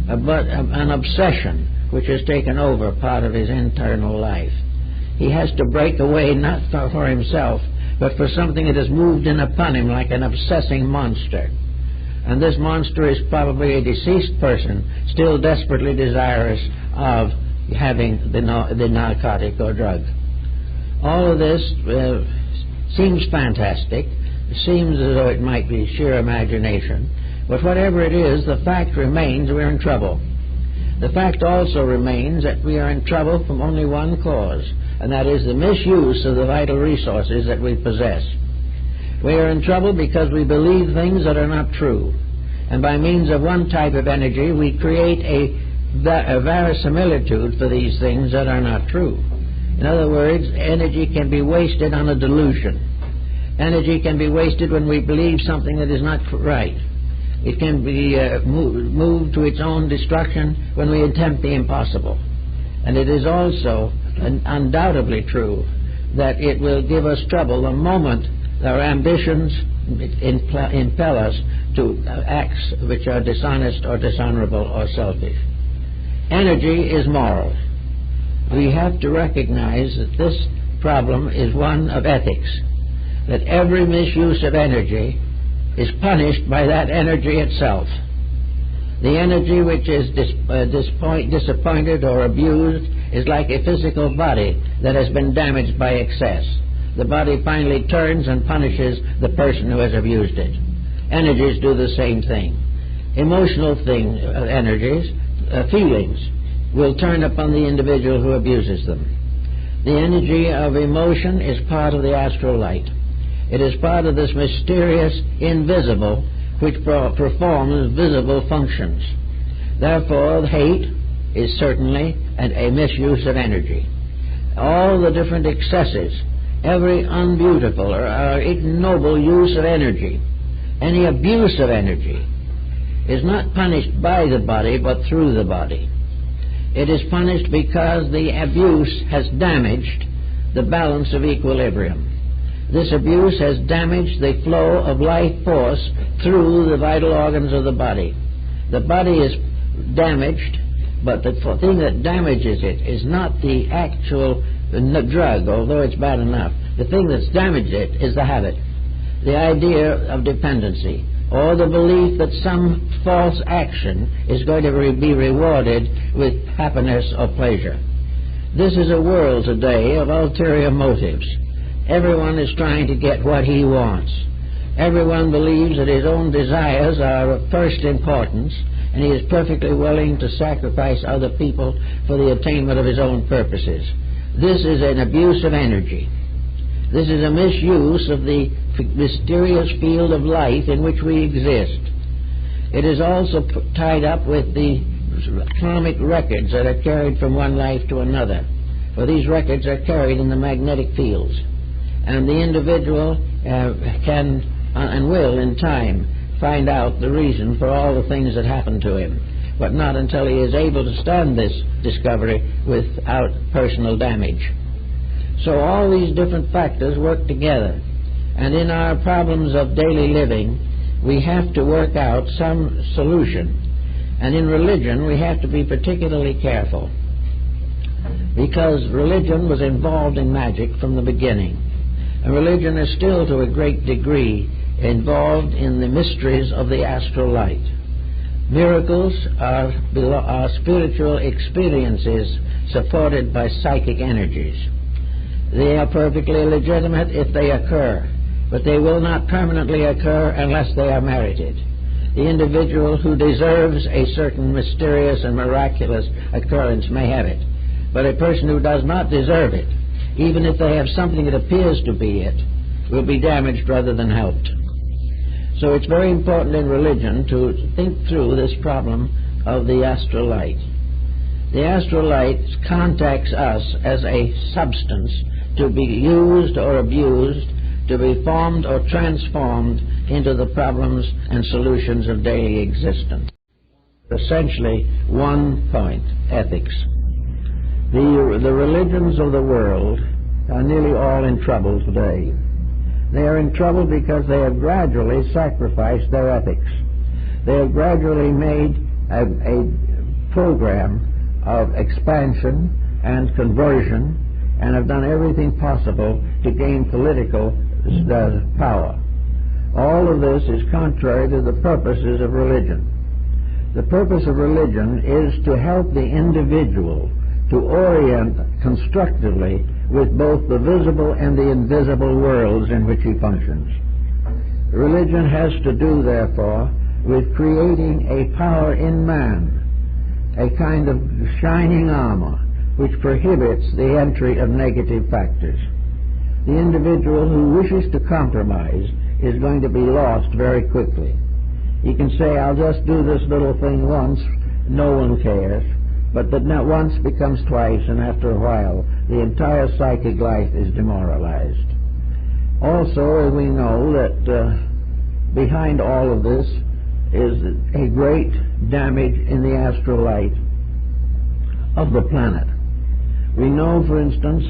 but an obsession which has taken over part of his internal life. He has to break away not for himself, but for something that has moved in upon him like an obsessing monster. And this monster is probably a deceased person, still desperately desirous of having the narcotic or drug. All of this seems fantastic. It seems as though it might be sheer imagination. But whatever it is, the fact remains we're in trouble. The fact also remains that we are in trouble from only one cause, and that is the misuse of the vital resources that we possess. We are in trouble because we believe things that are not true. And by means of one type of energy, we create a verisimilitude for these things that are not true. In other words, energy can be wasted on a delusion. Energy can be wasted when we believe something that is not right. It can be moved to its own destruction when we attempt the impossible. And it is also undoubtedly true that it will give us trouble the moment our ambitions impel us to acts which are dishonest or dishonorable or selfish. Energy is moral. We have to recognize that this problem is one of ethics, that every misuse of energy is punished by that energy itself. The energy which is disappointed or abused is like a physical body that has been damaged by excess. the body finally turns and punishes the person who has abused it. Energies do the same thing. Emotional energies, feelings, will turn upon the individual who abuses them. The energy of emotion is part of the astral light. It is part of this mysterious invisible which performs visible functions. Therefore, hate is certainly a misuse of energy. All the different excesses, every unbeautiful or ignoble use of energy, any abuse of energy, is not punished by the body but through the body. It is punished because the abuse has damaged the balance of equilibrium. This abuse has damaged the flow of life force through the vital organs of the body. The body is damaged, but the thing that damages it is not the actual drug, although it's bad enough. The thing that's damaged it is the habit, the idea of dependency, or the belief that some false action is going to be rewarded with happiness or pleasure. This is a world today of ulterior motives. Everyone is trying to get what he wants. Everyone believes that his own desires are of first importance, and he is perfectly willing to sacrifice other people for the attainment of his own purposes. This is an abuse of energy. This is a misuse of the mysterious field of life in which we exist. It is also tied up with the karmic records that are carried from one life to another, for these records are carried in the magnetic fields, and the individual can and will in time find out the reason for all the things that happen to him, but not until he is able to stand this discovery without personal damage. So all these different factors work together, and in our problems of daily living we have to work out some solution. And in religion we have to be particularly careful, because religion was involved in magic from the beginning, and religion is still to a great degree involved in the mysteries of the astral light. Miracles are spiritual experiences supported by psychic energies. They are perfectly legitimate if they occur, but they will not permanently occur unless they are merited. The individual who deserves a certain mysterious and miraculous occurrence may have it, but a person who does not deserve it, even if they have something that appears to be it, will be damaged rather than helped. So it's very important in religion to think through this problem of the astral light. The astral light contacts us as a substance to be used or abused, to be formed or transformed into the problems and solutions of daily existence. Essentially, one point: ethics. The religions of the world are nearly all in trouble today. They are in trouble because they have gradually sacrificed their ethics. They have gradually made a program of expansion and conversion, and have done everything possible to gain political power. All of this is contrary to the purposes of religion. The purpose of religion is to help the individual to orient constructively with both the visible and the invisible worlds in which he functions. Religion has to do, therefore, with creating a power in man, a kind of shining armor which prohibits the entry of negative factors. The individual who wishes to compromise is going to be lost very quickly. He can say, I'll just do this little thing once, no one cares, but that once becomes twice, and after a while the entire psychic life is demoralized. Also, we know that behind all of this is a great damage in the astral light of the planet. We know, for instance,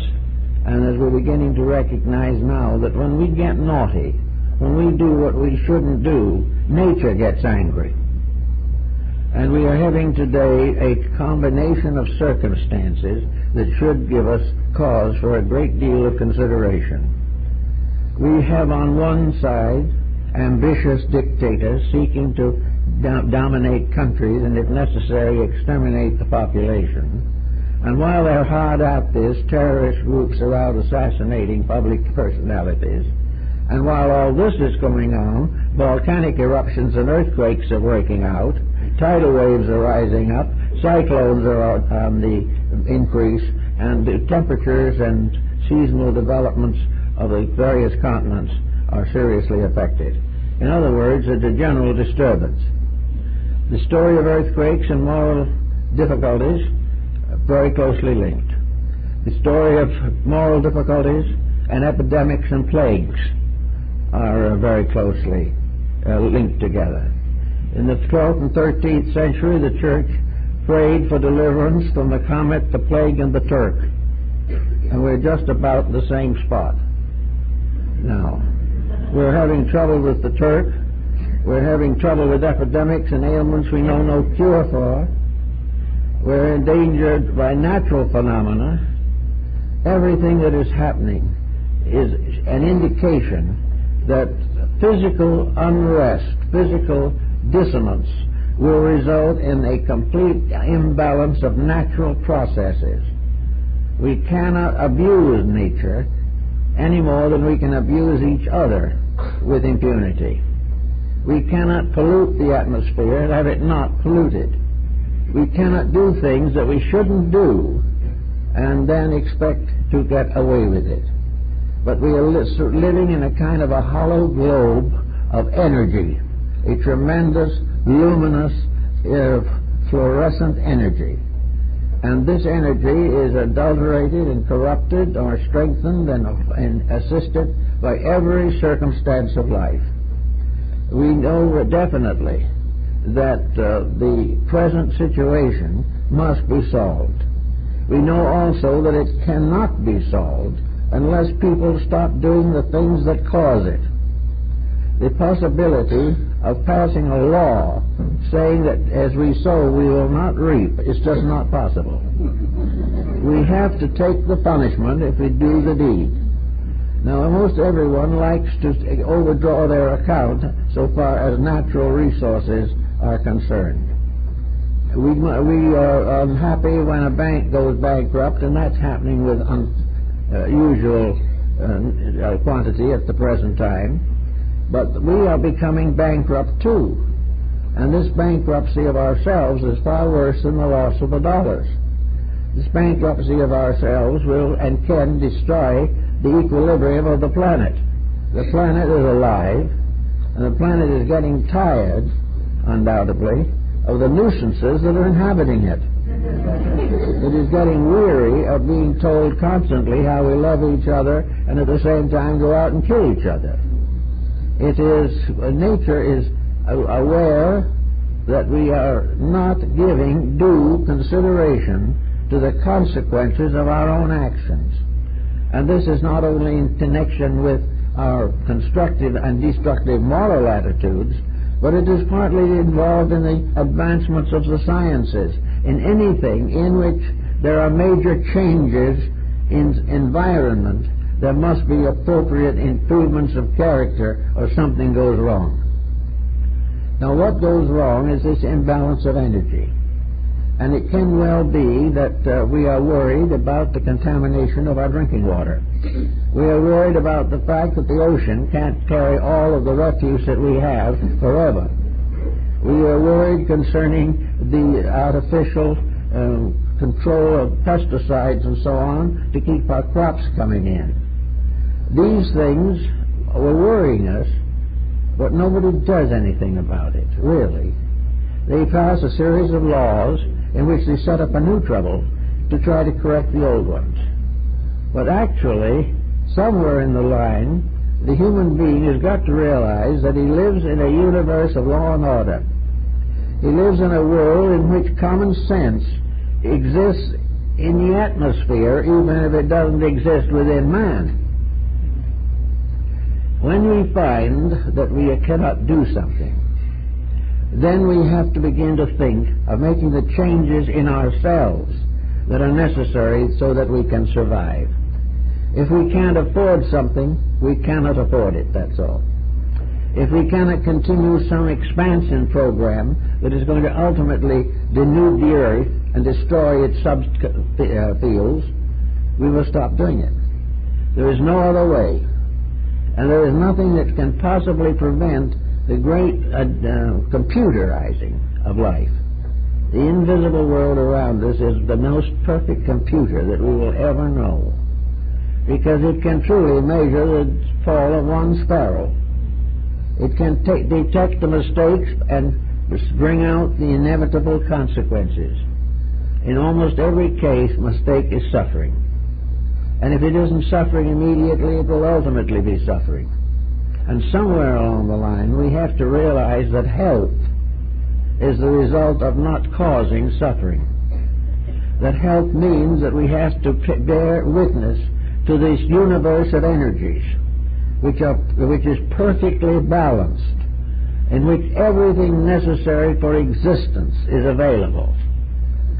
and as we're beginning to recognize now, that when we get naughty, when we do what we shouldn't do, nature gets angry. And we are having today a combination of circumstances that should give us cause for a great deal of consideration. We have on one side ambitious dictators seeking to dominate countries and, if necessary, exterminate the population. And while they're hard at this, terrorist groups are out assassinating public personalities. And while all this is going on, volcanic eruptions and earthquakes are breaking out, tidal waves are rising up, cyclones are on the increase, and the temperatures and seasonal developments of the various continents are seriously affected. In other words, it's a general disturbance. The story of earthquakes and moral difficulties are very closely linked. The story of moral difficulties and epidemics and plagues are very closely linked together. In the 12th and 13th century, the Church prayed for deliverance from the comet, the plague, and the Turk. And we're just about the same spot now. We're having trouble with the Turk. We're having trouble with epidemics and ailments we know no cure for. We're endangered by natural phenomena. Everything that is happening is an indication that physical unrest, physical dissonance will result in a complete imbalance of natural processes. We cannot abuse nature any more than we can abuse each other with impunity. We cannot pollute the atmosphere and have it not polluted. We cannot do things that we shouldn't do and then expect to get away with it. But we are living in a kind of a hollow globe of energy, a tremendous, luminous, fluorescent energy. And this energy is adulterated and corrupted or strengthened and assisted by every circumstance of life. We know definitely that the present situation must be solved. We know also that it cannot be solved unless people stop doing the things that cause it. The possibility of passing a law saying that as we sow we will not reap is just not possible. We have to take the punishment if we do the deed. Now, most everyone likes to overdraw their account so far as natural resources are concerned. We are unhappy when a bank goes bankrupt, and that's happening with unusual quantity at the present time. But we are becoming bankrupt too. And this bankruptcy of ourselves is far worse than the loss of the dollars. This bankruptcy of ourselves will and can destroy the equilibrium of the planet. The planet is alive, and the planet is getting tired, undoubtedly, of the nuisances that are inhabiting it. It is getting weary of being told constantly how we love each other and at the same time go out and kill each other. Nature is aware that we are not giving due consideration to the consequences of our own actions. And this is not only in connection with our constructive and destructive moral attitudes, but it is partly involved in the advancements of the sciences. In anything in which there are major changes in environment, there must be appropriate improvements of character or something goes wrong. Now, what goes wrong is this imbalance of energy. And it can well be that we are worried about the contamination of our drinking water. We are worried about the fact that the ocean can't carry all of the refuse that we have forever. We are worried concerning the artificial control of pesticides and so on to keep our crops coming in. These things are worrying us, but nobody does anything about it, really. They pass a series of laws in which they set up a new trouble to try to correct the old ones. But actually, somewhere in the line, the human being has got to realize that he lives in a universe of law and order. He lives in a world in which common sense exists in the atmosphere, even if it doesn't exist within man. When we find that we cannot do something, then we have to begin to think of making the changes in ourselves that are necessary so that we can survive. If we can't afford something, we cannot afford it, that's all. if we cannot continue some expansion program that is going to ultimately denude the earth and destroy its subfields, we will stop doing it. There is no other way. And there is nothing that can possibly prevent the great computerizing of life. The invisible world around us is the most perfect computer that we will ever know, because it can truly measure the fall of one sparrow. It can detect the mistakes and bring out the inevitable consequences. In almost every case, mistake is suffering. And if it isn't suffering immediately, it will ultimately be suffering. And somewhere along the line, we have to realize that health is the result of not causing suffering. That health means that we have to bear witness to this universe of energies, which is perfectly balanced, in which everything necessary for existence is available,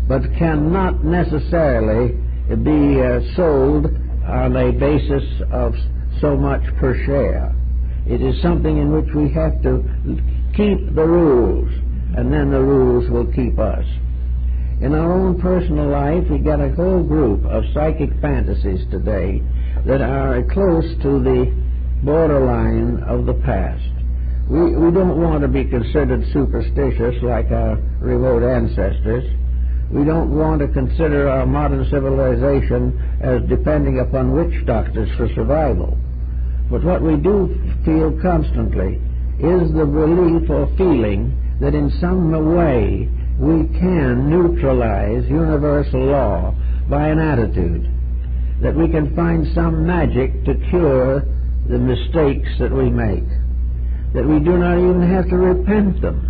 but cannot necessarily be sold on a basis of so much per share. It is something in which we have to keep the rules, and then the rules will keep us. In our own personal life, we get a whole group of psychic fantasies today that are close to the borderline of the past. We don't want to be considered superstitious like our remote ancestors. We don't want to consider our modern civilization as depending upon witch doctors for survival. But what we do feel constantly is the belief or feeling that in some way we can neutralize universal law by an attitude, that we can find some magic to cure the mistakes that we make, that we do not even have to repent them.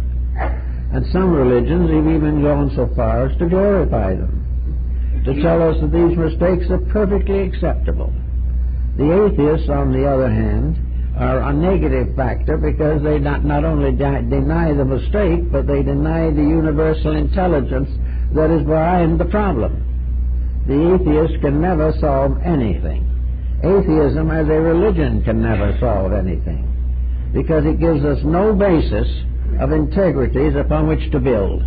And some religions have even gone so far as to glorify them, to tell us that these mistakes are perfectly acceptable. The atheists, on the other hand, are a negative factor because they not only deny the mistake, but they deny the universal intelligence that is behind the problem. The atheist can never solve anything. Atheism as a religion can never solve anything, because it gives us no basis of integrities upon which to build.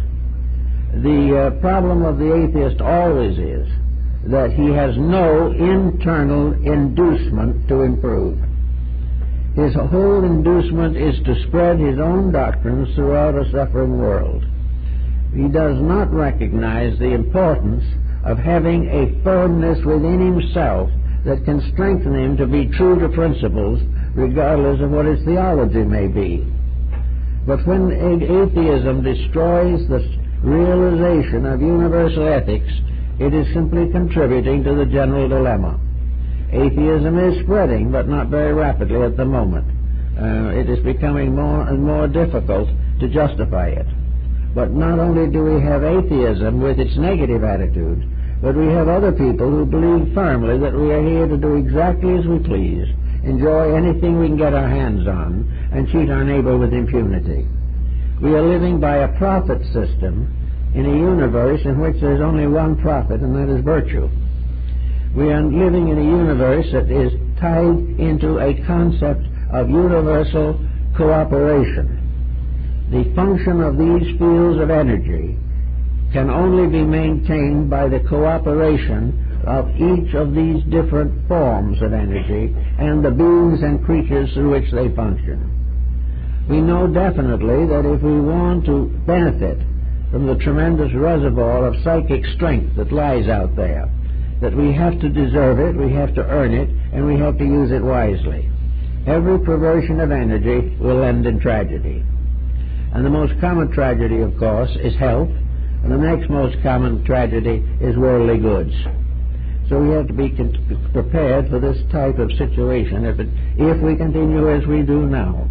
The problem of the atheist always is that he has no internal inducement to improve. His whole inducement is to spread his own doctrines throughout a suffering world. He does not recognize the importance of having a firmness within himself that can strengthen him to be true to principles, regardless of what his theology may be. But when atheism destroys the realization of universal ethics, it is simply contributing to the general dilemma. Atheism is spreading, but not very rapidly at the moment. It is becoming more and more difficult to justify it. But not only do we have atheism with its negative attitude, but we have other people who believe firmly that we are here to do exactly as we please, enjoy anything we can get our hands on, and cheat our neighbor with impunity. We are living by a profit system in a universe in which there's only one profit, and that is virtue. We are living in a universe that is tied into a concept of universal cooperation. The function of these fields of energy can only be maintained by the cooperation of each of these different forms of energy and the beings and creatures through which they function. We know definitely that if we want to benefit from the tremendous reservoir of psychic strength that lies out there, that we have to deserve it, we have to earn it, and we have to use it wisely. Every perversion of energy will end in tragedy. And the most common tragedy, of course, is health, and the next most common tragedy is worldly goods. So we have to be prepared for this type of situation if we continue as we do now.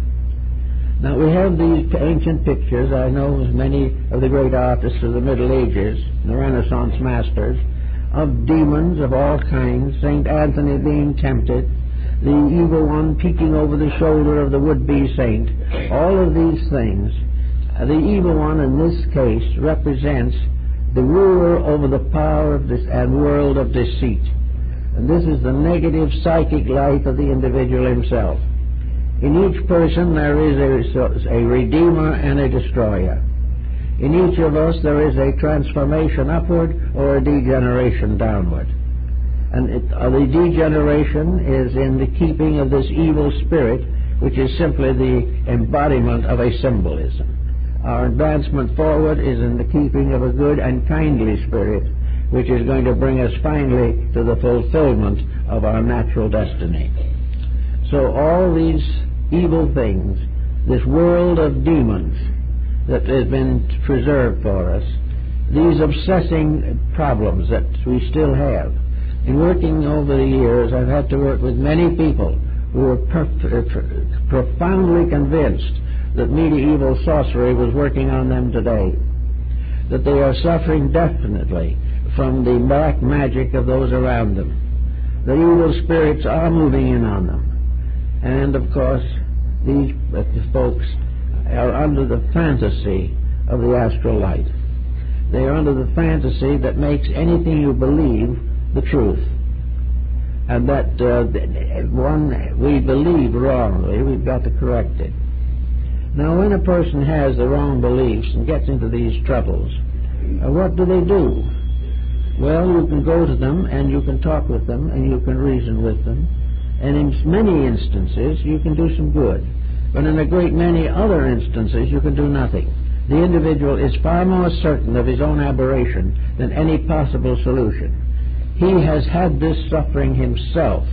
Now, we have these ancient pictures. I know many of the great artists of the Middle Ages, the Renaissance masters, of demons of all kinds, St. Anthony being tempted, the evil one peeking over the shoulder of the would-be saint. All of these things, the evil one in this case represents the ruler over the power of this and world of deceit. And this is the negative psychic life of the individual himself. In each person there is a redeemer and a destroyer. In each of us there is a transformation upward or a degeneration downward. And the degeneration is in the keeping of this evil spirit, which is simply the embodiment of a symbolism. Our advancement forward is in the keeping of a good and kindly spirit, which is going to bring us finally to the fulfillment of our natural destiny. So all these evil things, this world of demons that has been preserved for us, these obsessing problems that we still have. In working over the years, I've had to work with many people who were profoundly convinced that medieval sorcery was working on them today, that they are suffering definitely from the black magic of those around them. The evil spirits are moving in on them. And, of course, these folks are under the fantasy of the astral light. They are under the fantasy that makes anything you believe the truth. And that we believe wrongly, we've got to correct it. Now, when a person has the wrong beliefs and gets into these troubles, what do they do? Well, you can go to them and you can talk with them and you can reason with them, and in many instances you can do some good. But in a great many other instances you can do nothing. The individual is far more certain of his own aberration than any possible solution. He has had this suffering himself,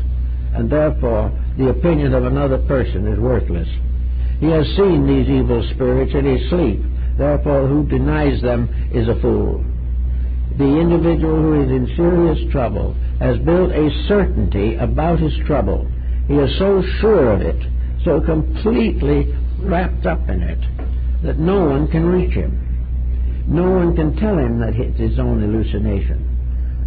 and therefore the opinion of another person is worthless. He has seen these evil spirits in his sleep, therefore who denies them is a fool. The individual who is in serious trouble has built a certainty about his trouble. He is so sure of it, so completely wrapped up in it, that no one can reach him. No one can tell him that it's his own hallucination.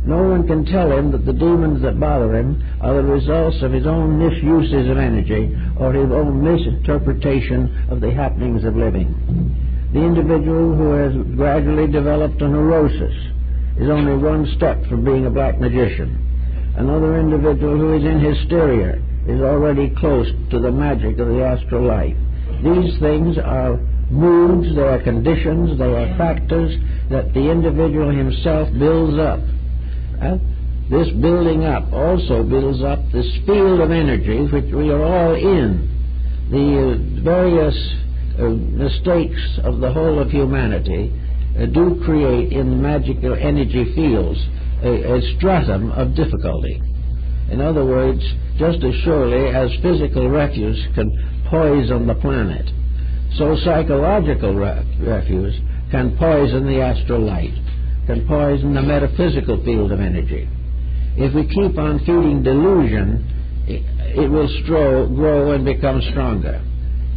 No one can tell him that the demons that bother him are the results of his own misuses of energy or his own misinterpretation of the happenings of living. The individual who has gradually developed a neurosis is only one step from being a black magician. Another individual who is in hysteria is already close to the magic of the astral light. These things are moods, they are conditions, they are factors that the individual himself builds up. This building up also builds up this field of energy which we are all in. The various mistakes of the whole of humanity do create in the magical energy fields a stratum of difficulty. In other words, just as surely as physical refuse can poison the planet, so psychological refuse can poison the astral light, can poison the metaphysical field of energy. If we keep on feeding delusion, it will grow and become stronger.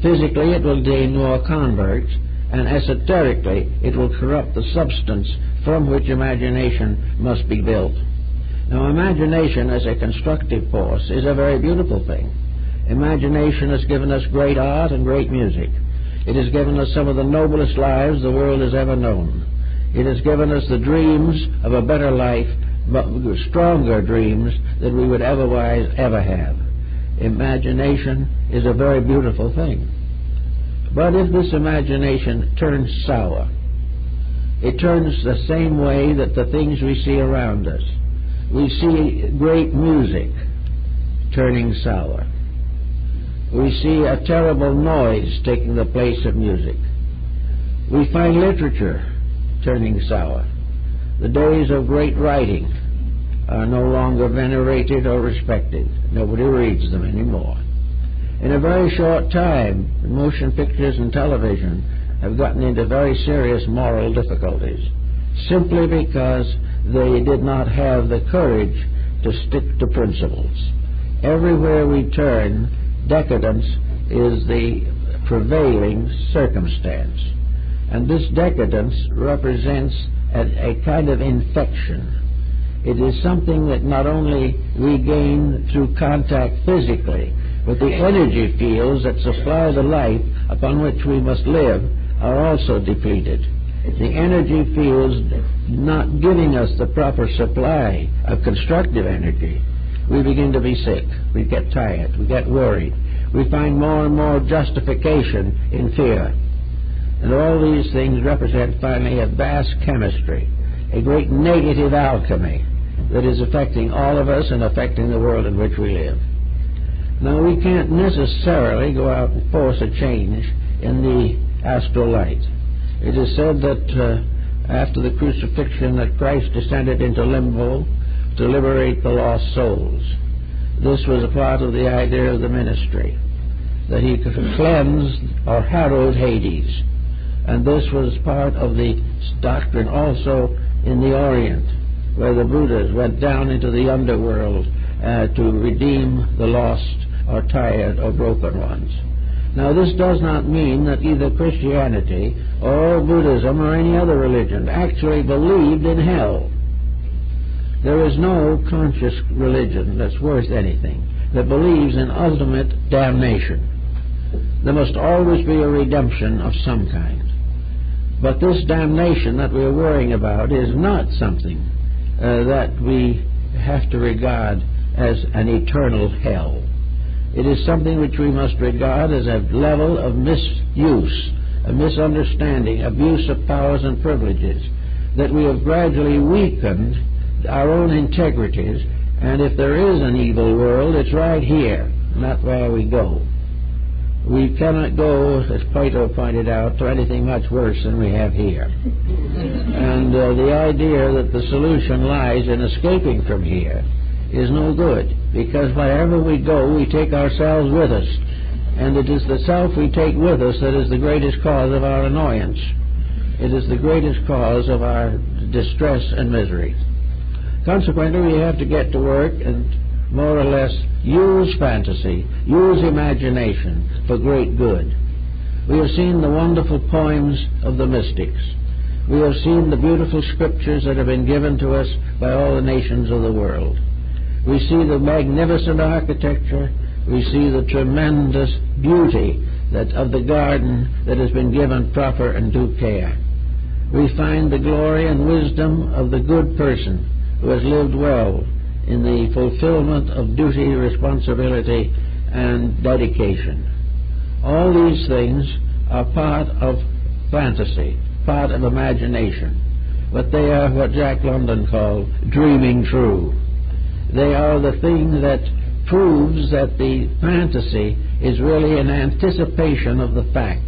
Physically, it will gain more converts, and esoterically, it will corrupt the substance from which imagination must be built. Now, imagination as a constructive force is a very beautiful thing. Imagination has given us great art and great music. It has given us some of the noblest lives the world has ever known. It has given us the dreams of a better life, but stronger dreams than we would otherwise ever have. Imagination is a very beautiful thing. But if this imagination turns sour, it turns the same way that the things we see around us. We see great music turning sour. We see a terrible noise taking the place of music. We find literature turning sour. The days of great writing are no longer venerated or respected. Nobody reads them anymore. In a very short time, motion pictures and television have gotten into very serious moral difficulties, simply because they did not have the courage to stick to principles. Everywhere we turn, decadence is the prevailing circumstance. And this decadence represents a kind of infection. It is something that not only we gain through contact physically, but the energy fields that supply the life upon which we must live are also depleted. The energy fields not giving us the proper supply of constructive energy, we begin to be sick, we get tired, we get worried, We find more and more justification in fear. And all these things represent finally a vast chemistry, a great negative alchemy that is affecting all of us and affecting the world in which we live. Now, we can't necessarily go out and force a change in the astral light. It is said that after the crucifixion that Christ descended into limbo to liberate the lost souls. This was a part of the idea of the ministry, that he could cleanse or harrow Hades. And this was part of the doctrine also in the Orient, where the Buddhas went down into the underworld to redeem the lost or tired or broken ones. Now, this does not mean that either Christianity or Buddhism or any other religion actually believed in hell. There is no conscious religion that's worth anything that believes in ultimate damnation. There must always be a redemption of some kind. But this damnation that we're worrying about is not something that we have to regard as an eternal hell. It is something which we must regard as a level of misuse, a misunderstanding, abuse of powers and privileges, that we have gradually weakened our own integrities, and if there is an evil world, it's right here, not where we go. We cannot go, as Plato pointed out, to anything much worse than we have here. And the idea that the solution lies in escaping from here is no good, because wherever we go, we take ourselves with us. And it is the self we take with us that is the greatest cause of our annoyance. It is the greatest cause of our distress and misery. Consequently, we have to get to work and more or less use fantasy, use imagination for great good. We have seen the wonderful poems of the mystics. We have seen the beautiful scriptures that have been given to us by all the nations of the world. We see the magnificent architecture. We see the tremendous beauty of the garden that has been given proper and due care. We find the glory and wisdom of the good person who has lived well in the fulfillment of duty, responsibility, and dedication. All these things are part of fantasy, part of imagination, but they are what Jack London called dreaming true. They are the thing that proves that the fantasy is really an anticipation of the fact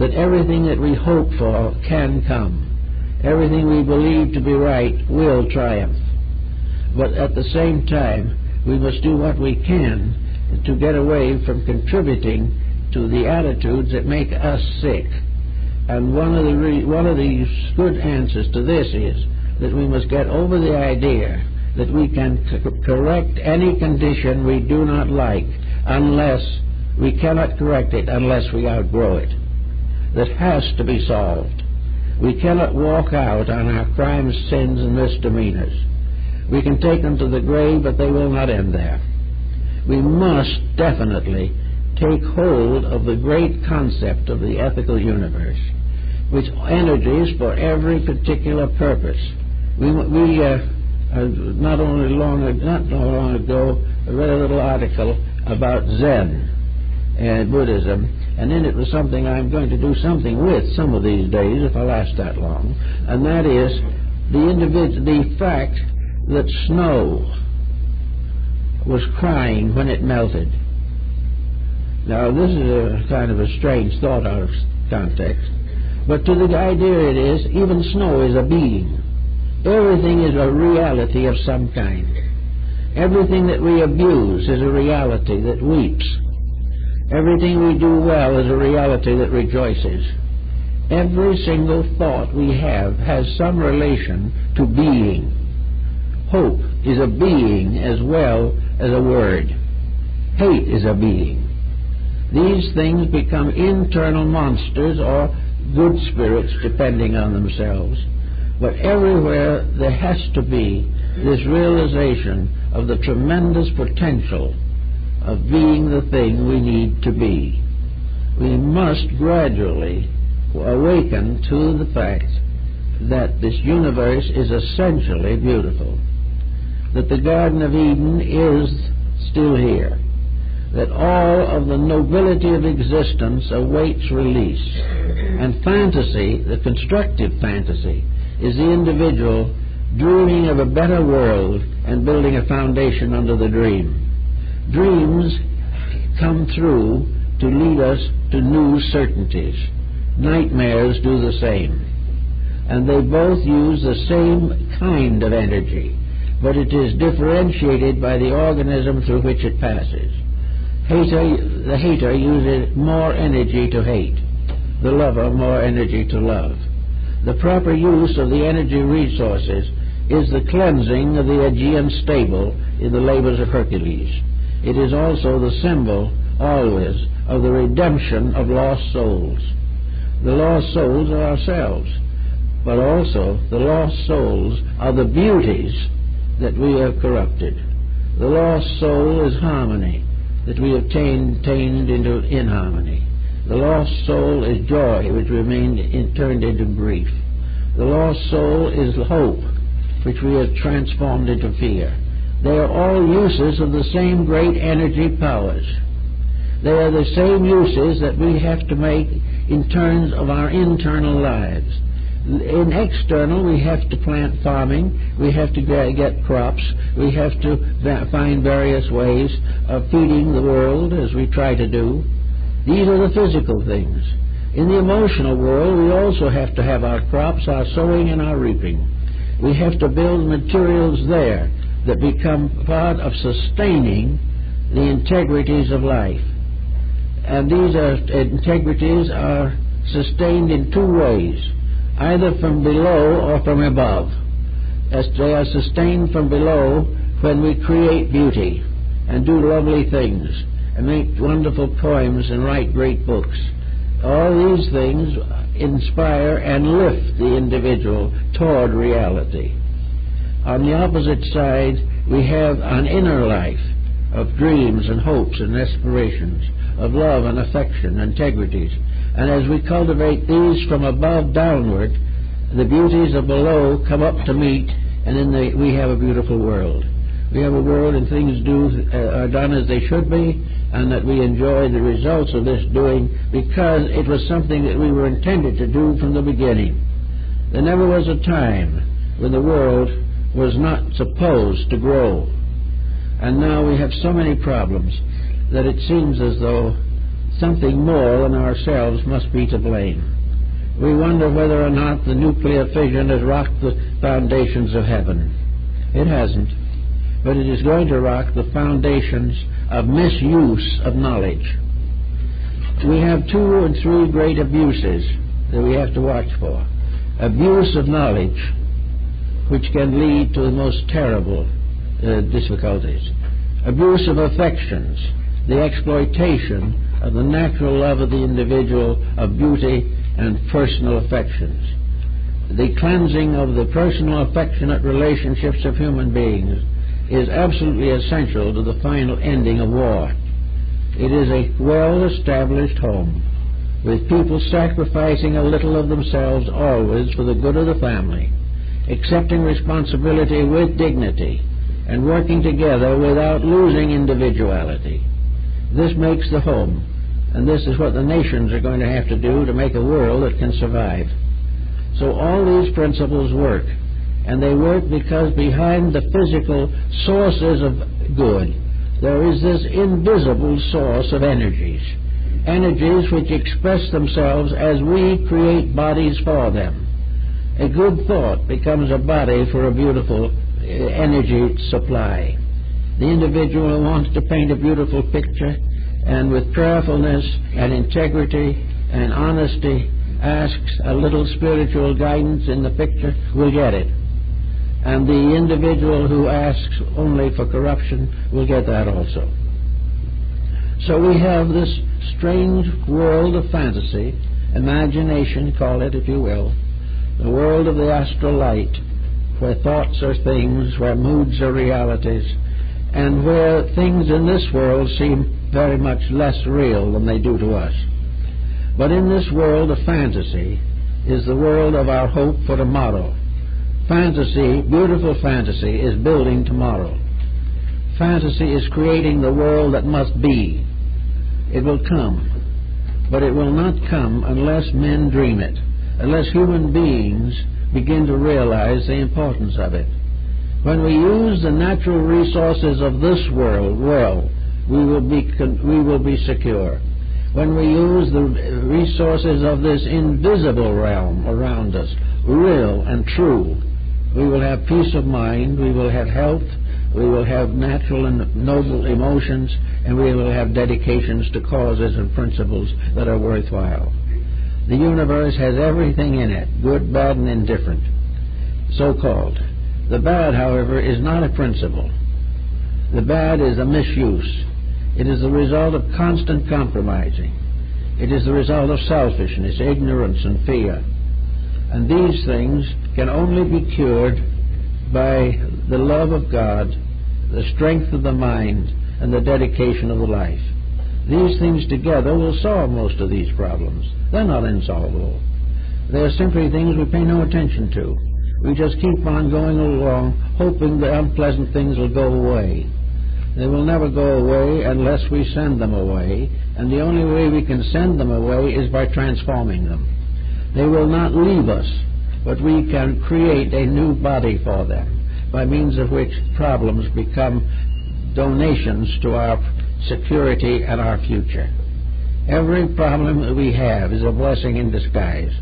that everything that we hope for can come. Everything we believe to be right will triumph. But at the same time, we must do what we can to get away from contributing to the attitudes that make us sick. And one of the good answers to this is that we must get over the idea that we can correct any condition we do not like unless we cannot correct it unless we outgrow it. That has to be solved. We cannot walk out on our crimes, sins, and misdemeanors. We can take them to the grave, but they will not end there. We must definitely take hold of the great concept of the ethical universe, which energies for every particular purpose. Not long ago, I read a little article about Zen and Buddhism, and in it was something I'm going to do something with some of these days, if I last that long, and that is the fact that snow was crying when it melted. Now, this is a kind of a strange thought out of context, but to the idea it is, even snow is a being. Everything is a reality of some kind. Everything that we abuse is a reality that weeps. Everything we do well is a reality that rejoices. Every single thought we have has some relation to being. Hope is a being as well as a word. Hate is a being. These things become internal monsters or good spirits, depending on themselves. But everywhere there has to be this realization of the tremendous potential of being the thing we need to be. We must gradually awaken to the fact that this universe is essentially beautiful, that the Garden of Eden is still here, that all of the nobility of existence awaits release. And fantasy, the constructive fantasy, is the individual dreaming of a better world and building a foundation under the dream. Dreams come through to lead us to new certainties. Nightmares do the same. And they both use the same kind of energy, but it is differentiated by the organism through which it passes. The hater uses more energy to hate, the lover more energy to love. The proper use of the energy resources is the cleansing of the Aegean stable in the labors of Hercules. It is also the symbol, always, of the redemption of lost souls. The lost souls are ourselves, but also the lost souls are the beauties that we have corrupted. The lost soul is harmony that we have tamed into inharmony. The lost soul is joy which remained turned into grief. The lost soul is hope which we have transformed into fear. They are all uses of the same great energy powers. They are the same uses that we have to make in terms of our internal lives. In external, we have to plant farming, we have to get crops, we have to find various ways of feeding the world as we try to do. These are the physical things. In the emotional world, we also have to have our crops, our sowing and our reaping. We have to build materials there that become part of sustaining the integrities of life. And these integrities are sustained in two ways, either from below or from above. As they are sustained from below when we create beauty and do lovely things and make wonderful poems and write great books. All these things inspire and lift the individual toward reality. On the opposite side, we have an inner life of dreams and hopes and aspirations, of love and affection, integrities. And as we cultivate these from above downward, the beauties of below come up to meet, and then we have a beautiful world. We have a world and things are done as they should be, and that we enjoy the results of this doing because it was something that we were intended to do from the beginning. There never was a time when the world was not supposed to grow. And now we have so many problems that it seems as though something more than ourselves must be to blame. We wonder whether or not the nuclear fission has rocked the foundations of heaven. It hasn't, but it is going to rock the foundations of misuse of knowledge. We have 2 and 3 great abuses that we have to watch for. Abuse of knowledge, which can lead to the most terrible difficulties. Abuse of affections, the exploitation of the natural love of the individual, of beauty and personal affections. The cleansing of the personal affectionate relationships of human beings is absolutely essential to the final ending of war. It is a well-established home, with people sacrificing a little of themselves always for the good of the family, accepting responsibility with dignity, and working together without losing individuality. This makes the home, and this is what the nations are going to have to do to make a world that can survive. So all these principles work, and they work because behind the physical sources of good, there is this invisible source of energies which express themselves as we create bodies for them. A good thought becomes a body for a beautiful energy supply. The individual who wants to paint a beautiful picture and with prayerfulness and integrity and honesty asks a little spiritual guidance in the picture will get it. And the individual who asks only for corruption will get that also. So we have this strange world of fantasy, imagination, call it if you will, the world of the astral light, where thoughts are things, where moods are realities, and where things in this world seem very much less real than they do to us. But in this world of fantasy is the world of our hope for tomorrow. Fantasy, beautiful fantasy, is building tomorrow. Fantasy is creating the world that must be. It will come, but it will not come unless men dream it, unless human beings begin to realize the importance of it. When we use the natural resources of this world well, we will be secure. When we use the resources of this invisible realm around us, real and true, we will have peace of mind, we will have health, we will have natural and noble emotions, and we will have dedications to causes and principles that are worthwhile. The universe has everything in it, good, bad, and indifferent, so-called. The bad, however, is not a principle. The bad is a misuse. It is the result of constant compromising. It is the result of selfishness, ignorance, and fear. And these things can only be cured by the love of God, the strength of the mind, and the dedication of the life. These things together will solve most of these problems. They're not insolvable. They're simply things we pay no attention to. We just keep on going along, hoping the unpleasant things will go away. They will never go away unless we send them away, and the only way we can send them away is by transforming them. They will not leave us, but we can create a new body for them, by means of which problems become donations to our security and our future. Every problem that we have is a blessing in disguise.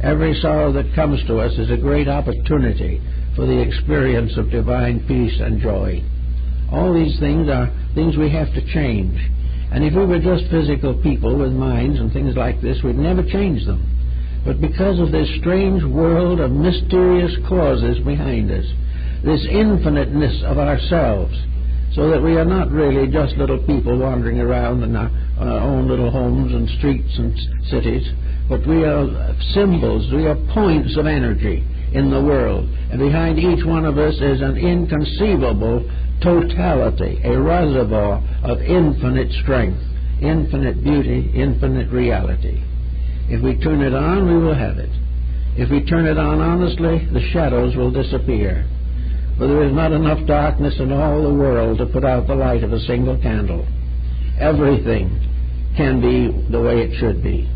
Every sorrow that comes to us is a great opportunity for the experience of divine peace and joy. All these things are things we have to change. And if we were just physical people with minds and things like this, we'd never change them. But because of this strange world of mysterious causes behind us, this infiniteness of ourselves, so that we are not really just little people wandering around in our own little homes and streets and cities, but we are symbols, we are points of energy in the world. And behind each one of us is an inconceivable totality, a reservoir of infinite strength, infinite beauty, infinite reality. If we turn it on, we will have it. If we turn it on honestly, the shadows will disappear. For there is not enough darkness in all the world to put out the light of a single candle. Everything can be the way it should be.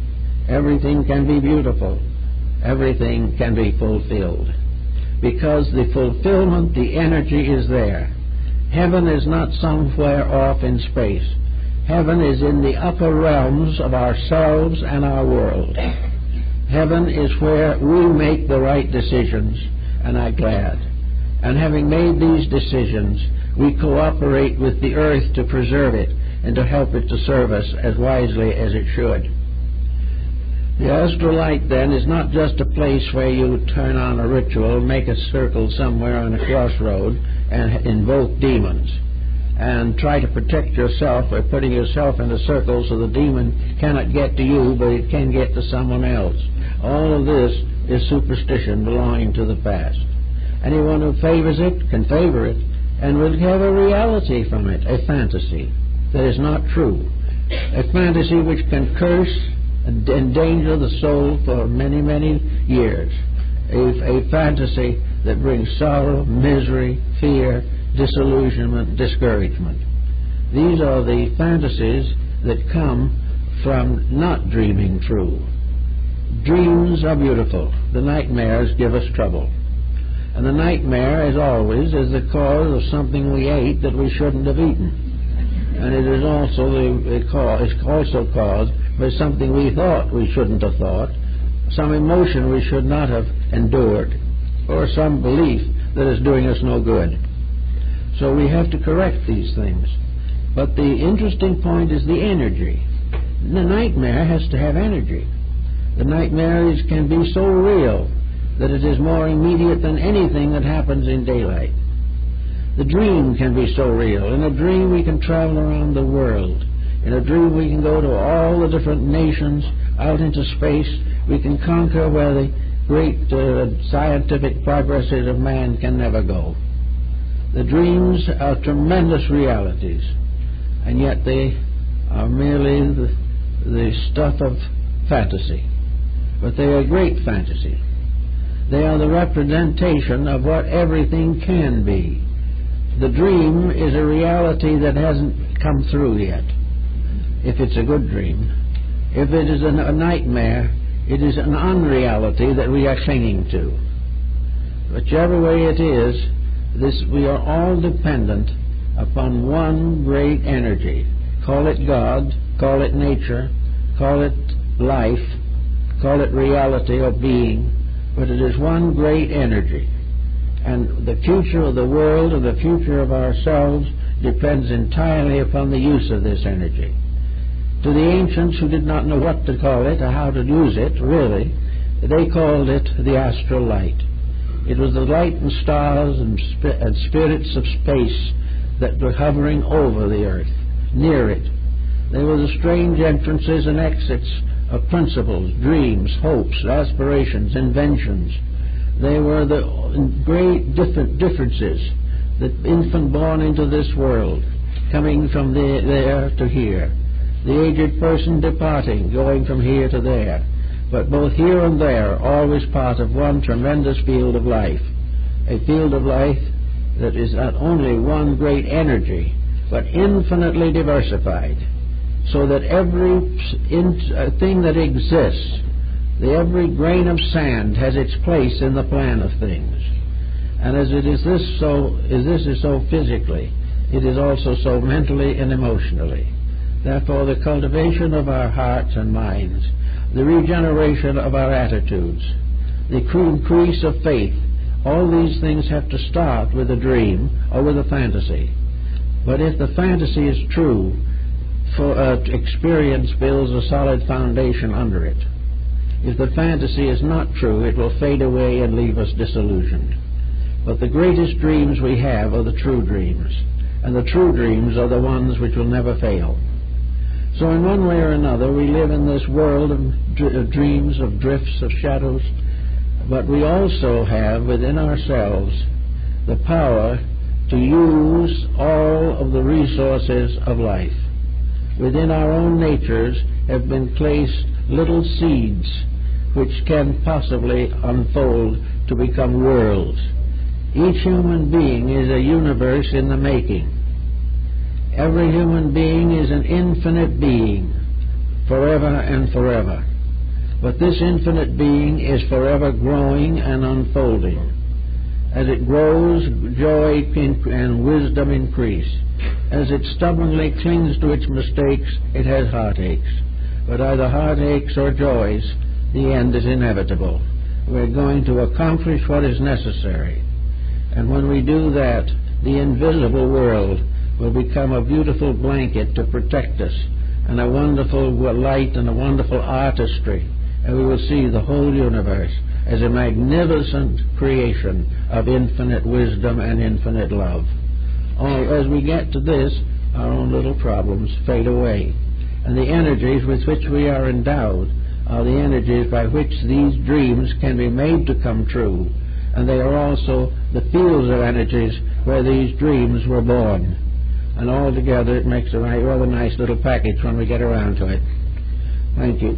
Everything can be beautiful. Everything can be fulfilled. Because the fulfillment, the energy is there. Heaven is not somewhere off in space. Heaven is in the upper realms of ourselves and our world. Heaven is where we make the right decisions and are glad. And having made these decisions, we cooperate with the earth to preserve it and to help it to serve us as wisely as it should. The astral light, then, is not just a place where you turn on a ritual, make a circle somewhere on a crossroad, and invoke demons, and try to protect yourself by putting yourself in a circle so the demon cannot get to you, but it can get to someone else. All of this is superstition belonging to the past. Anyone who favors it can favor it and will have a reality from it, a fantasy that is not true, a fantasy which can curse and endanger the soul for many, many years, a fantasy that brings sorrow, misery, fear, disillusionment, discouragement. These are the fantasies that come from not dreaming true. Dreams are beautiful. The nightmares give us trouble. And the nightmare, as always, is the cause of something we ate that we shouldn't have eaten. And it is also caused by something we thought we shouldn't have thought, some emotion we should not have endured, or some belief that is doing us no good. So we have to correct these things. But the interesting point is the energy. The nightmare has to have energy. The nightmares can be so real that it is more immediate than anything that happens in daylight. The dream can be so real. In a dream we can travel around the world. In a dream we can go to all the different nations, out into space. We can conquer where the great scientific progresses of man can never go. The dreams are tremendous realities, and yet they are merely the stuff of fantasy. But they are great fantasy. They are the representation of what everything can be. The dream is a reality that hasn't come through yet, if it's a good dream. If it is a nightmare, it is an unreality that we are clinging to. Whichever way it is, we are all dependent upon one great energy. Call it God, call it nature, call it life, call it reality or being, but it is one great energy. And the future of the world and the future of ourselves depends entirely upon the use of this energy. To the ancients who did not know what to call it or how to use it, really, they called it the astral light. It was the light and stars and spirits of space that were hovering over the earth, near it. They were the strange entrances and exits of principles, dreams, hopes, aspirations, inventions. They were the great differences, the infant born into this world, coming from there to here, the aged person departing, going from here to there, but both here and there, always part of one tremendous field of life, a field of life that is not only one great energy, but infinitely diversified, so that every thing that exists, every grain of sand has its place in the plan of things. And as this is so physically, it is also so mentally and emotionally. Therefore, the cultivation of our hearts and minds, the regeneration of our attitudes, the increase of faith, all these things have to start with a dream or with a fantasy. But if the fantasy is true, experience builds a solid foundation under it. If the fantasy is not true, it will fade away and leave us disillusioned. But the greatest dreams we have are the true dreams, and the true dreams are the ones which will never fail. So in one way or another, we live in this world of dreams, of drifts, of shadows, but we also have within ourselves the power to use all of the resources of life. Within our own natures have been placed little seeds which can possibly unfold to become worlds. Each human being is a universe in the making. Every human being is an infinite being, forever and forever. But this infinite being is forever growing and unfolding. As it grows, joy and wisdom increase. As it stubbornly clings to its mistakes, it has heartaches. But either heartaches or joys, the end is inevitable. We're going to accomplish what is necessary. And when we do that, the invisible world will become a beautiful blanket to protect us, and a wonderful light and a wonderful artistry, and we will see the whole universe as a magnificent creation of infinite wisdom and infinite love. As we get to this, our own little problems fade away, and the energies with which we are endowed are the energies by which these dreams can be made to come true, and they are also the fields of energies where these dreams were born. And altogether it makes a rather nice little package when we get around to it. Thank you.